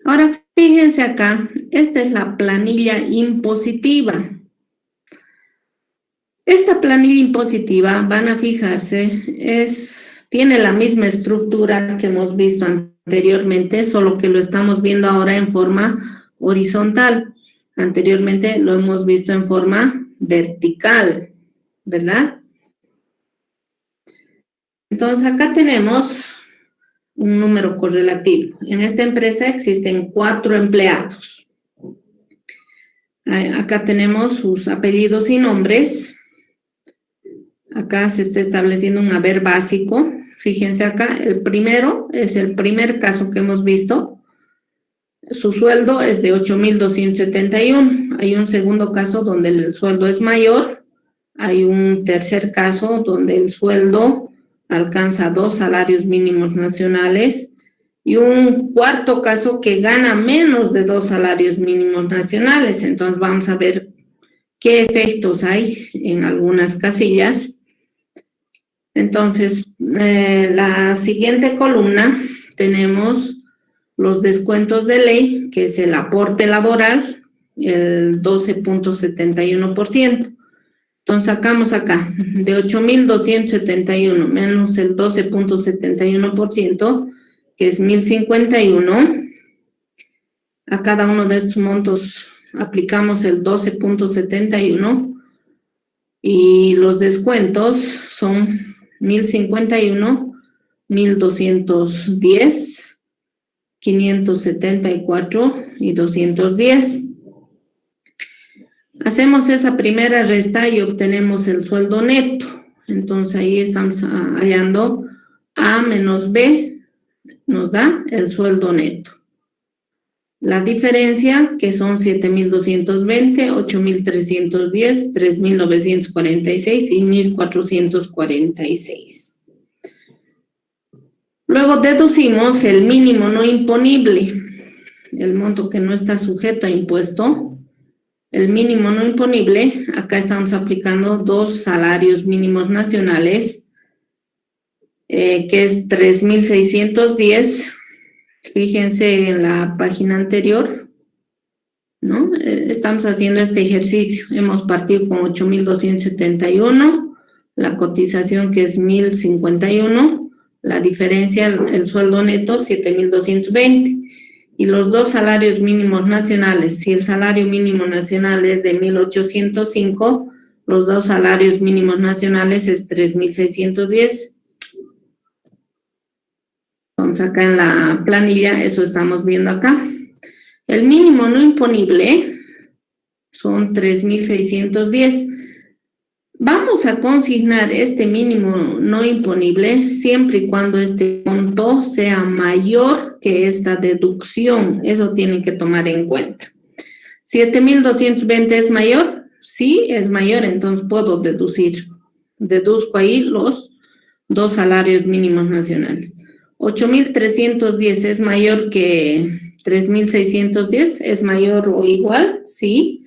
Ahora, fíjense acá, esta es la planilla impositiva. Esta planilla impositiva, van a fijarse, tiene la misma estructura que hemos visto anteriormente, solo que lo estamos viendo ahora en forma horizontal. Anteriormente lo hemos visto en forma vertical, ¿verdad? Entonces, acá tenemos un número correlativo. En esta empresa existen 4 empleados. Acá tenemos sus apellidos y nombres. Acá se está estableciendo un haber básico. Fíjense acá, el primero es el primer caso que hemos visto. Su sueldo es de 8,271. Hay un segundo caso donde el sueldo es mayor. Hay un tercer caso donde el sueldo alcanza 2 salarios mínimos nacionales. Y un cuarto caso que gana menos de 2 salarios mínimos nacionales. Entonces vamos a ver qué efectos hay en algunas casillas. Entonces, la siguiente columna tenemos los descuentos de ley, que es el aporte laboral, el 12,71%. Entonces, sacamos acá de 8,271 menos el 12,71%, que es 1,051. A cada uno de estos montos aplicamos el 12,71 y los descuentos son 1,051, 1,210, 574 y 210. Hacemos esa primera resta y obtenemos el sueldo neto. Entonces ahí estamos hallando A menos B, nos da el sueldo neto. La diferencia, que son 7,220, 8,310, 3,946 y 1,446. Luego deducimos el mínimo no imponible, el monto que no está sujeto a impuesto. El mínimo no imponible, acá estamos aplicando 2 salarios mínimos nacionales, que es 3,610. Fíjense en la página anterior, ¿no? Estamos haciendo este ejercicio. Hemos partido con 8,271, la cotización que es 1,051, la diferencia, el sueldo neto, 7,220. Y los 2 salarios mínimos nacionales, si el salario mínimo nacional es de 1,805, los 2 salarios mínimos nacionales es 3,610. Entonces, acá en la planilla, eso estamos viendo acá. El mínimo no imponible son 3,610. Vamos a consignar este mínimo no imponible siempre y cuando este monto sea mayor que esta deducción. Eso tienen que tomar en cuenta. 7,220 es mayor. Sí, es mayor, entonces puedo deducir. Deduzco ahí los 2 salarios mínimos nacionales. 8,310 es mayor que 3,610, es mayor o igual, sí.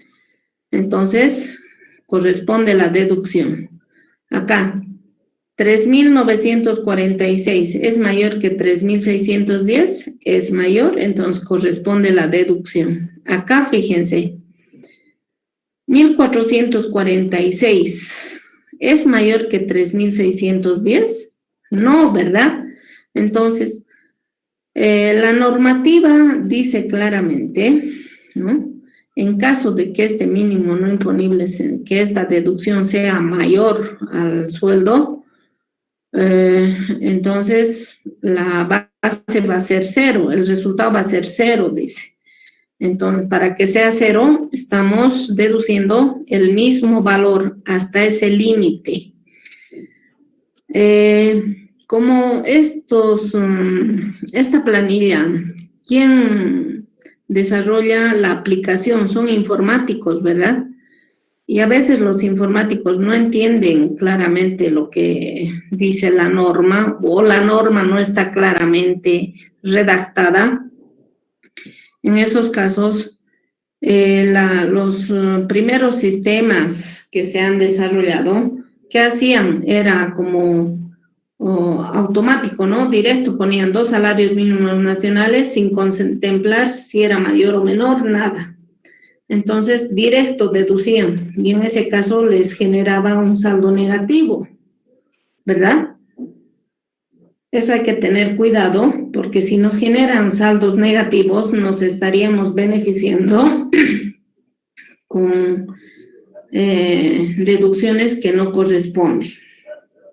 Entonces, corresponde la deducción. Acá, 3,946 es mayor que 3,610, es mayor, entonces corresponde la deducción. Acá, fíjense, 1,446 es mayor que 3,610, no, ¿verdad? Entonces, la normativa dice claramente, ¿no? En caso de que este mínimo no imponible, que esta deducción sea mayor al sueldo, entonces la base va a ser 0, el resultado va a ser 0, dice. Entonces, para que sea 0, estamos deduciendo el mismo valor hasta ese límite. Como esta planilla, ¿quién desarrolla la aplicación? Son informáticos, ¿verdad? Y a veces los informáticos no entienden claramente lo que dice la norma o la norma no está claramente redactada. En esos casos, los primeros sistemas que se han desarrollado, ¿qué hacían? Era como automático, ¿no? Directo, ponían 2 salarios mínimos nacionales sin contemplar si era mayor o menor, nada. Entonces, directo deducían y en ese caso les generaba un saldo negativo, ¿verdad? Eso hay que tener cuidado porque si nos generan saldos negativos nos estaríamos beneficiando con deducciones que no corresponden,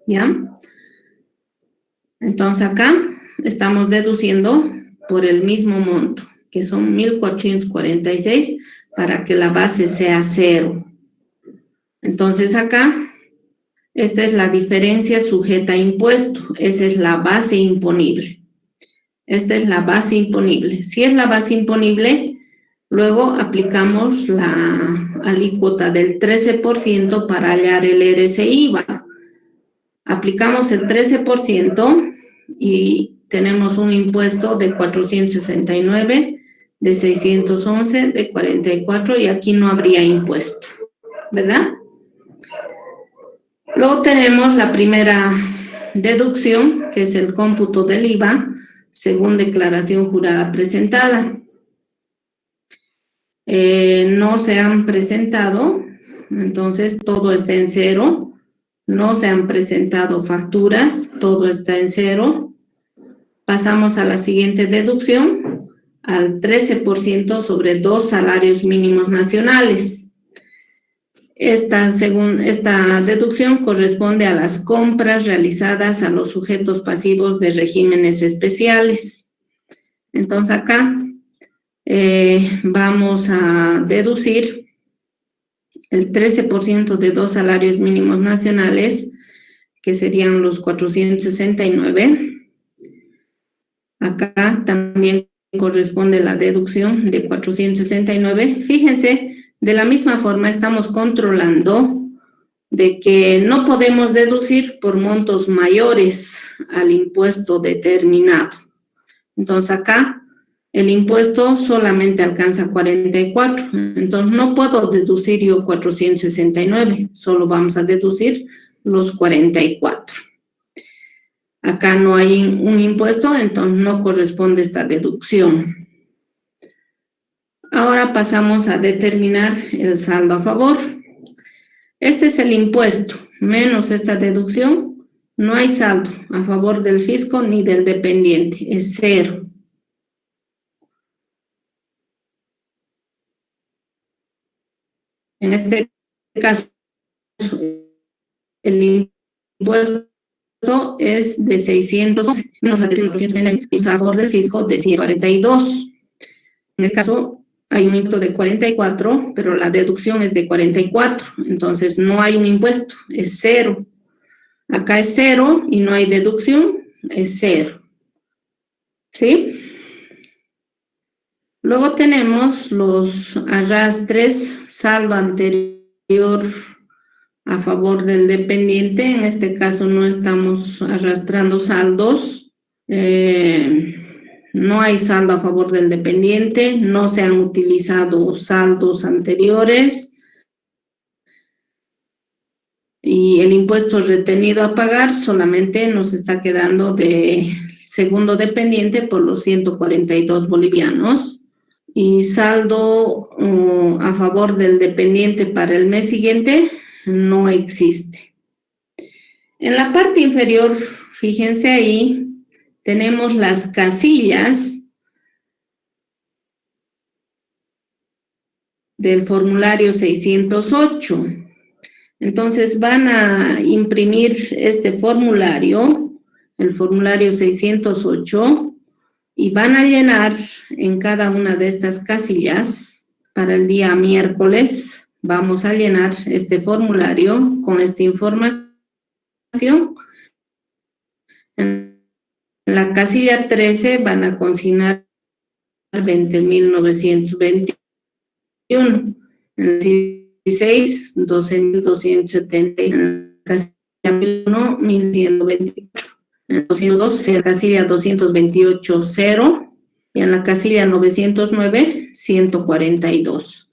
¿ya? Entonces acá estamos deduciendo por el mismo monto, que son 1.446, para que la base sea 0. Entonces acá, esta es la diferencia sujeta a impuesto, esa es la base imponible. Esta es la base imponible. Si es la base imponible, luego aplicamos la alícuota del 13% para hallar el RC-IVA. Aplicamos el 13% y tenemos un impuesto de 469, de 611, de 44 y aquí no habría impuesto, ¿verdad? Luego tenemos la primera deducción, que es el cómputo del IVA, según declaración jurada presentada. No se han presentado, entonces todo está en 0. No se han presentado facturas, todo está en 0. Pasamos a la siguiente deducción, al 13% sobre 2 salarios mínimos nacionales. Esta deducción corresponde a las compras realizadas a los sujetos pasivos de regímenes especiales. Entonces acá vamos a deducir el 13% de 2 salarios mínimos nacionales, que serían los 469. Acá también corresponde la deducción de 469. Fíjense, de la misma forma estamos controlando de que no podemos deducir por montos mayores al impuesto determinado. Entonces acá el impuesto solamente alcanza 44, entonces no puedo deducir yo 469, solo vamos a deducir los 44. Acá no hay un impuesto, entonces no corresponde esta deducción. Ahora pasamos a determinar el saldo a favor. Este es el impuesto, menos esta deducción, no hay saldo a favor del fisco ni del dependiente, es 0. En este caso, el impuesto es de 600, menos la deducción a favor del fisco de 142. En este caso, hay un impuesto de 44, pero la deducción es de 44, entonces no hay un impuesto, es 0. Acá es 0 y no hay deducción, es 0. ¿Sí? Luego tenemos los arrastres, saldo anterior a favor del dependiente. En este caso no estamos arrastrando saldos. No hay saldo a favor del dependiente. No se han utilizado saldos anteriores. Y el impuesto retenido a pagar solamente nos está quedando de segundo dependiente por los 142 bolivianos. Y saldo a favor del dependiente para el mes siguiente no existe. En la parte inferior, fíjense ahí, tenemos las casillas del formulario 608. Entonces van a imprimir este formulario, el formulario 608, y van a llenar en cada una de estas casillas. Para el día miércoles vamos a llenar este formulario con esta información. En la casilla 13 van a consignar 20.921. En la 16, 12.270. En la casilla 1, 1.128. En 202, en la casilla 228, 0. Y en la casilla 909, 142.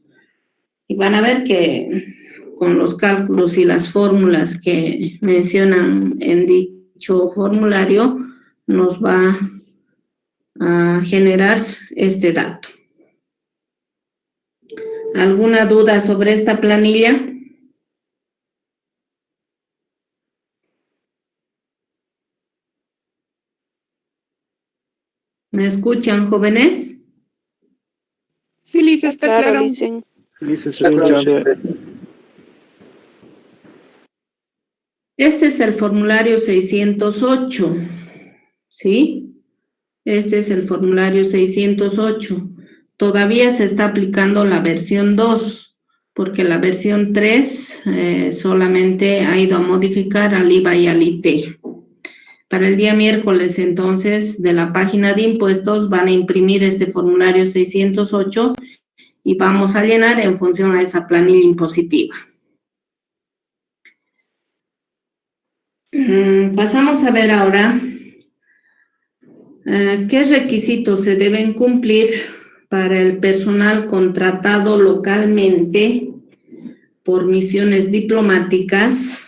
Y van a ver que con los cálculos y las fórmulas que mencionan en dicho formulario, nos va a generar este dato. ¿Alguna duda sobre esta planilla? ¿Me escuchan, jóvenes? Sí, Lice, está claro. Lice, se escucha. Este es el formulario 608, ¿sí? Este es el formulario 608. Todavía se está aplicando la versión 2, porque la versión 3 solamente ha ido a modificar al IVA y al IT. Para el día miércoles, entonces, de la página de impuestos van a imprimir este formulario 608 y vamos a llenar en función a esa planilla impositiva. Pasamos a ver ahora qué requisitos se deben cumplir para el personal contratado localmente por misiones diplomáticas,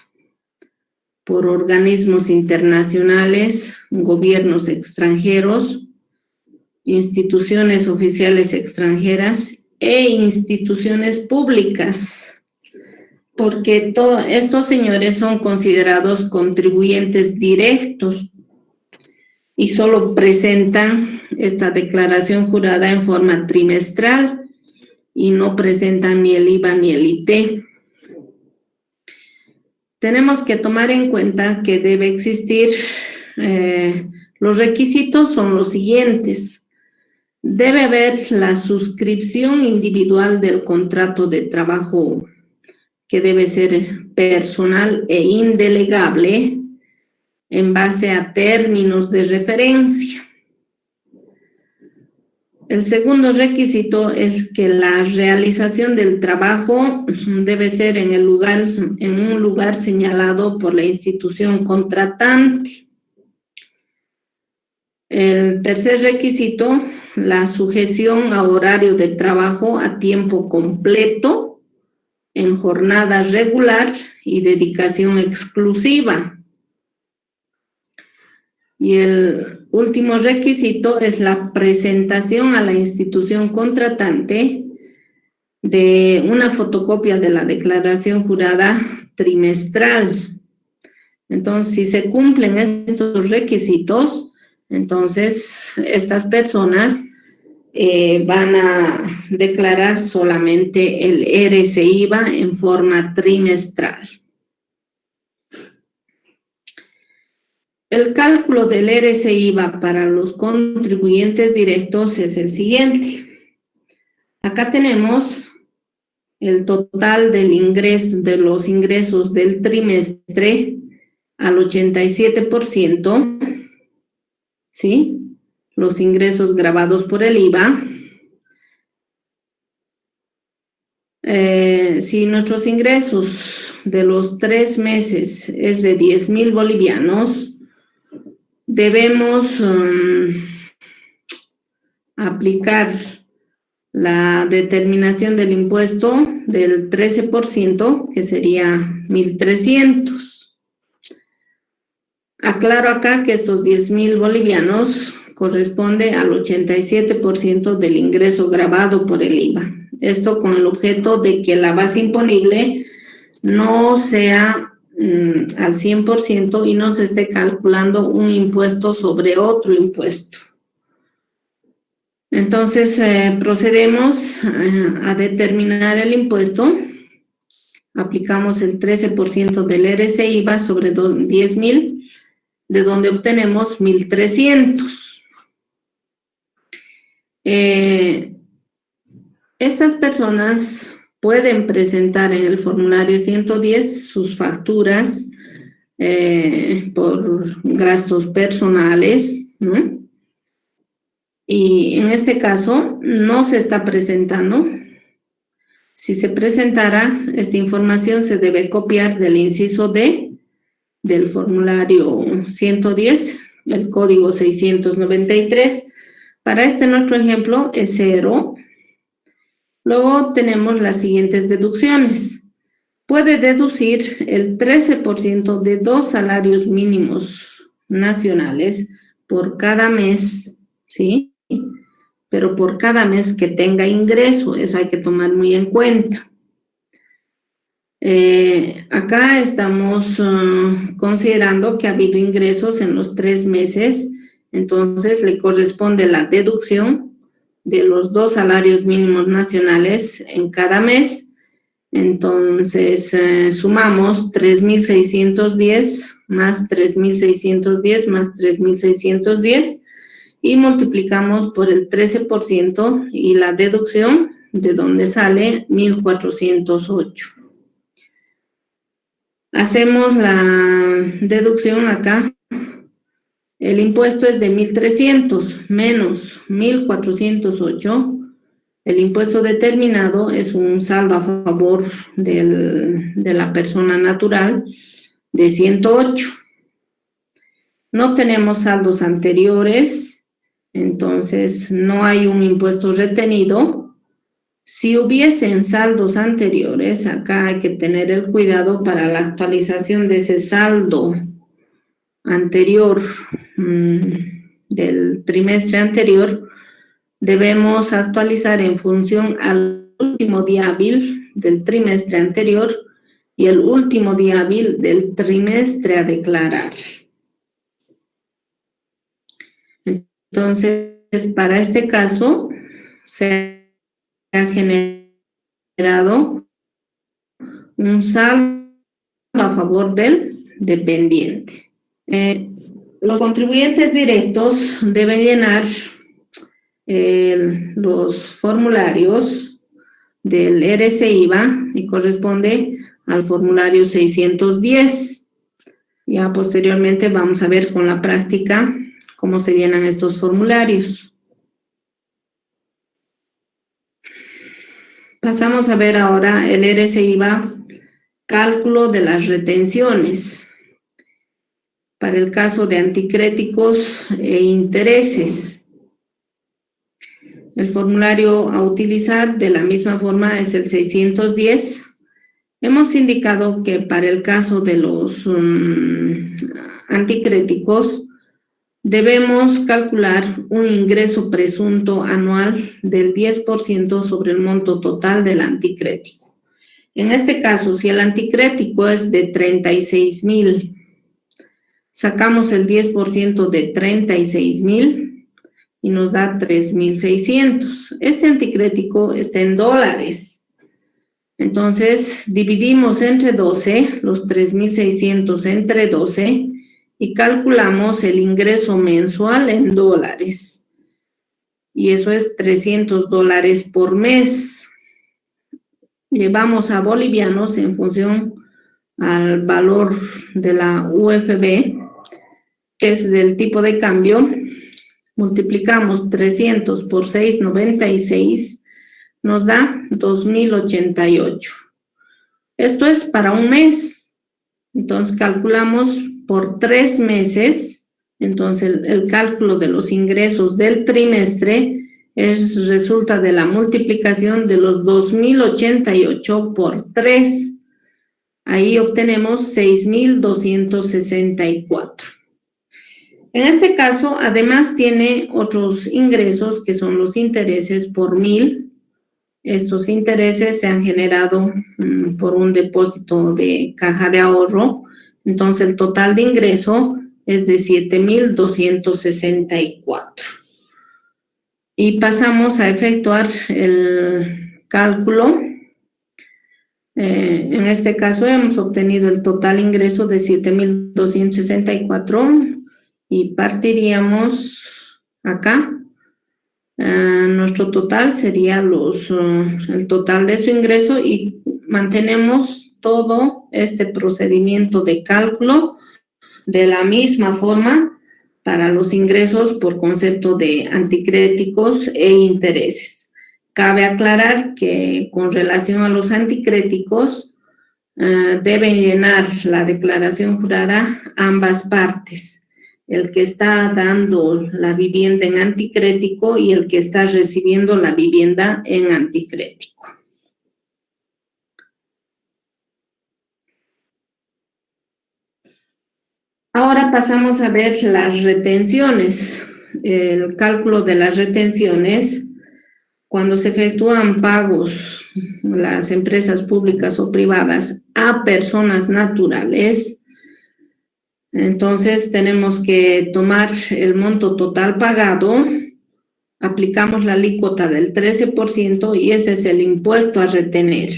por organismos internacionales, gobiernos extranjeros, instituciones oficiales extranjeras e instituciones públicas, porque todos estos señores son considerados contribuyentes directos y solo presentan esta declaración jurada en forma trimestral y no presentan ni el IVA ni el IT. Tenemos que tomar en cuenta que debe existir, los requisitos son los siguientes. Debe haber la suscripción individual del contrato de trabajo, que debe ser personal e indelegable en base a términos de referencia. El segundo requisito es que la realización del trabajo debe ser en un lugar señalado por la institución contratante. El tercer requisito, la sujeción a horario de trabajo a tiempo completo, en jornada regular y dedicación exclusiva. Y el último requisito es la presentación a la institución contratante de una fotocopia de la declaración jurada trimestral. Entonces, si se cumplen estos requisitos, entonces estas personas van a declarar solamente el RC/IVA en forma trimestral. El cálculo del RC/IVA para los contribuyentes directos es el siguiente. Acá tenemos el total del ingreso, de los ingresos del trimestre al 87%, ¿sí? Los ingresos grabados por el IVA. Si nuestros ingresos de los 3 meses es de 10,000 bolivianos, debemos aplicar la determinación del impuesto del 13%, que sería 1.300. Aclaro acá que estos 10,000 bolivianos corresponde al 87% del ingreso grabado por el IVA. Esto con el objeto de que la base imponible no sea al 100% y no se esté calculando un impuesto sobre otro impuesto. Entonces, procedemos a determinar el impuesto. Aplicamos el 13% del RC/IVA sobre 10,000, de donde obtenemos 1.300. Estas personas pueden presentar en el formulario 110 sus facturas por gastos personales, ¿no? Y en este caso no se está presentando. Si se presentara, esta información se debe copiar del inciso D del formulario 110, el código 693. Para nuestro ejemplo es 0. Luego tenemos las siguientes deducciones. Puede deducir el 13% de 2 salarios mínimos nacionales por cada mes, ¿sí? Pero por cada mes que tenga ingreso, eso hay que tomar muy en cuenta. Acá estamos considerando que ha habido ingresos en los 3 meses, entonces le corresponde la deducción de los 2 salarios mínimos nacionales en cada mes. Entonces, sumamos 3.610 más 3.610 más 3.610 y multiplicamos por el 13% y la deducción de donde sale 1.408. Hacemos la deducción acá. El impuesto es de 1.300 menos 1.408. El impuesto determinado es un saldo a favor de la persona natural de 108. No tenemos saldos anteriores, entonces no hay un impuesto retenido. Si hubiesen saldos anteriores, acá hay que tener el cuidado para la actualización de ese saldo anterior del trimestre anterior. Debemos actualizar en función al último día hábil del trimestre anterior y el último día hábil del trimestre a declarar. Entonces, para este caso, se ha generado un saldo a favor del dependiente. Los contribuyentes directos deben llenar los formularios del RC-IVA y corresponde al formulario 610. Ya posteriormente vamos a ver con la práctica cómo se llenan estos formularios. Pasamos a ver ahora el RC-IVA, cálculo de las retenciones para el caso de anticréticos e intereses. El formulario a utilizar de la misma forma es el 610. Hemos indicado que para el caso de los anticréticos debemos calcular un ingreso presunto anual del 10% sobre el monto total del anticrético. En este caso, si el anticrético es de 36,000, sacamos el 10% de 36,000 y nos da 3.600. Este anticrético está en dólares. Entonces, dividimos entre 12, los 3.600 entre 12, y calculamos el ingreso mensual en dólares. Y eso es $300 por mes. Llevamos a bolivianos en función al valor de la UFB, que es del tipo de cambio. Multiplicamos 300 por 6,96, nos da 2.088. Esto es para un mes. Entonces, calculamos por 3 meses. Entonces, el cálculo de los ingresos del trimestre resulta de la multiplicación de los 2.088 por 3. Ahí obtenemos 6.264. En este caso, además tiene otros ingresos que son los intereses por 1.000. Estos intereses se han generado por un depósito de caja de ahorro. Entonces, el total de ingreso es de 7.264. Y pasamos a efectuar el cálculo. En este caso, hemos obtenido el total ingreso de 7.264. Y partiríamos acá. Nuestro total sería el total de su ingreso y mantenemos todo este procedimiento de cálculo de la misma forma para los ingresos por concepto de anticréticos e intereses. cabe aclarar que con relación a los anticréticos, deben llenar la declaración jurada ambas partes, el que está dando la vivienda en anticrético y el que está recibiendo la vivienda en anticrético. Ahora pasamos a ver las retenciones. El cálculo de las retenciones, cuando se efectúan pagos, las empresas públicas o privadas, a personas naturales, entonces tenemos que tomar el monto total pagado, aplicamos la alícuota del 13% y ese es el impuesto a retener.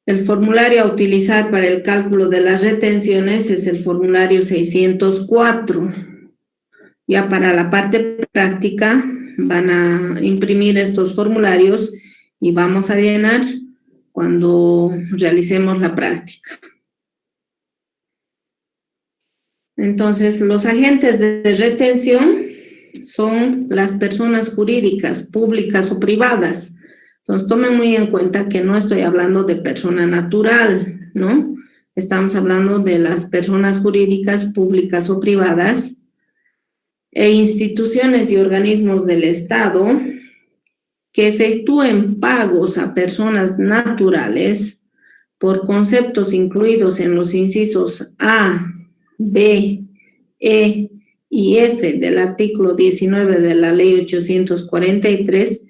El formulario a utilizar para el cálculo de las retenciones es el formulario 604. Ya para la parte práctica van a imprimir estos formularios y vamos a llenar cuando realicemos la práctica. Entonces, los agentes de retención son las personas jurídicas, públicas o privadas. Entonces, tomen muy en cuenta que no estoy hablando de persona natural, ¿no? Estamos hablando de las personas jurídicas, públicas o privadas e instituciones y organismos del Estado que efectúen pagos a personas naturales por conceptos incluidos en los incisos A, B, E y F del artículo 19 de la Ley 843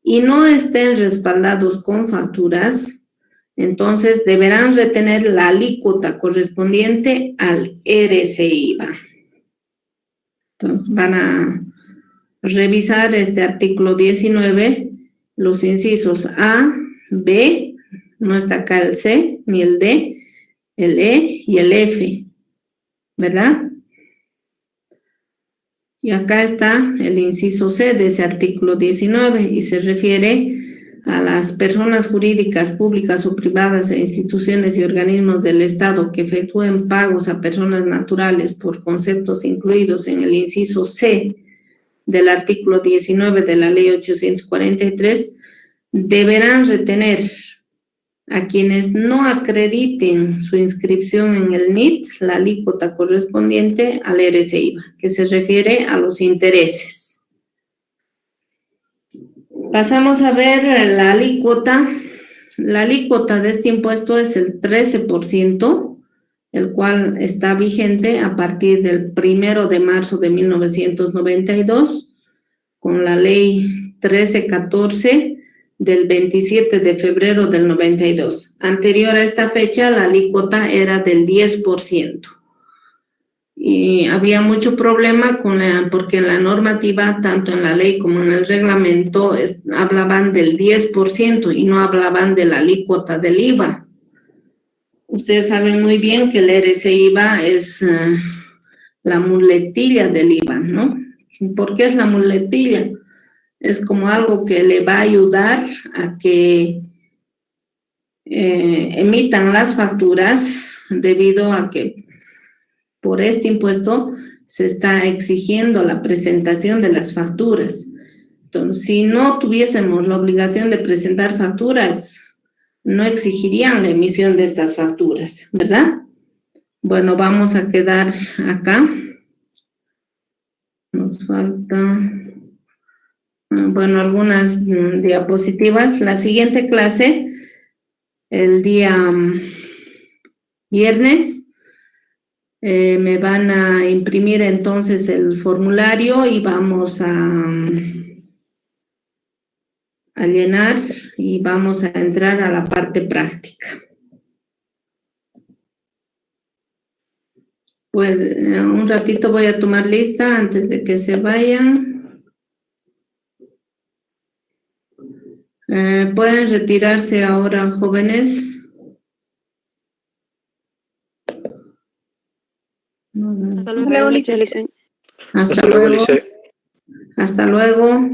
y no estén respaldados con facturas, entonces deberán retener la alícuota correspondiente al RCIVA. Entonces van a revisar este artículo 19, los incisos A, B, no está acá el C, ni el D, el E y el F, ¿verdad? Y acá está el inciso C de ese artículo 19 y se refiere a las personas jurídicas, públicas o privadas e instituciones y organismos del Estado que efectúen pagos a personas naturales por conceptos incluidos en el inciso C del artículo 19 de la Ley 843, deberán retener a quienes no acrediten su inscripción en el NIT la alícuota correspondiente al RCIVA, que se refiere a los intereses. Pasamos a ver la alícuota. La alícuota de este impuesto es el 13%, el cual está vigente a partir del 1 de marzo de 1992, con la ley 1314 del 27 de febrero del 92. Anterior a esta fecha, la alícuota era del 10%. Y había mucho problema porque en la normativa, tanto en la ley como en el reglamento, hablaban del 10% y no hablaban de la alícuota del IVA. Ustedes saben muy bien que el RCIVA es la muletilla del IVA, ¿no? ¿Por qué es la muletilla? Es como algo que le va a ayudar a que emitan las facturas debido a que por este impuesto se está exigiendo la presentación de las facturas. Entonces, si no tuviésemos la obligación de presentar facturas, no exigirían la emisión de estas facturas, ¿verdad? Bueno, vamos a quedar acá. Nos falta, bueno, algunas diapositivas. La siguiente clase, el día viernes, me van a imprimir entonces el formulario y vamos a llenar y vamos a entrar a la parte práctica. Pues un ratito voy a tomar lista antes de que se vayan. ¿Pueden retirarse ahora, jóvenes? Hasta luego, Lice. Hasta luego. Hasta luego.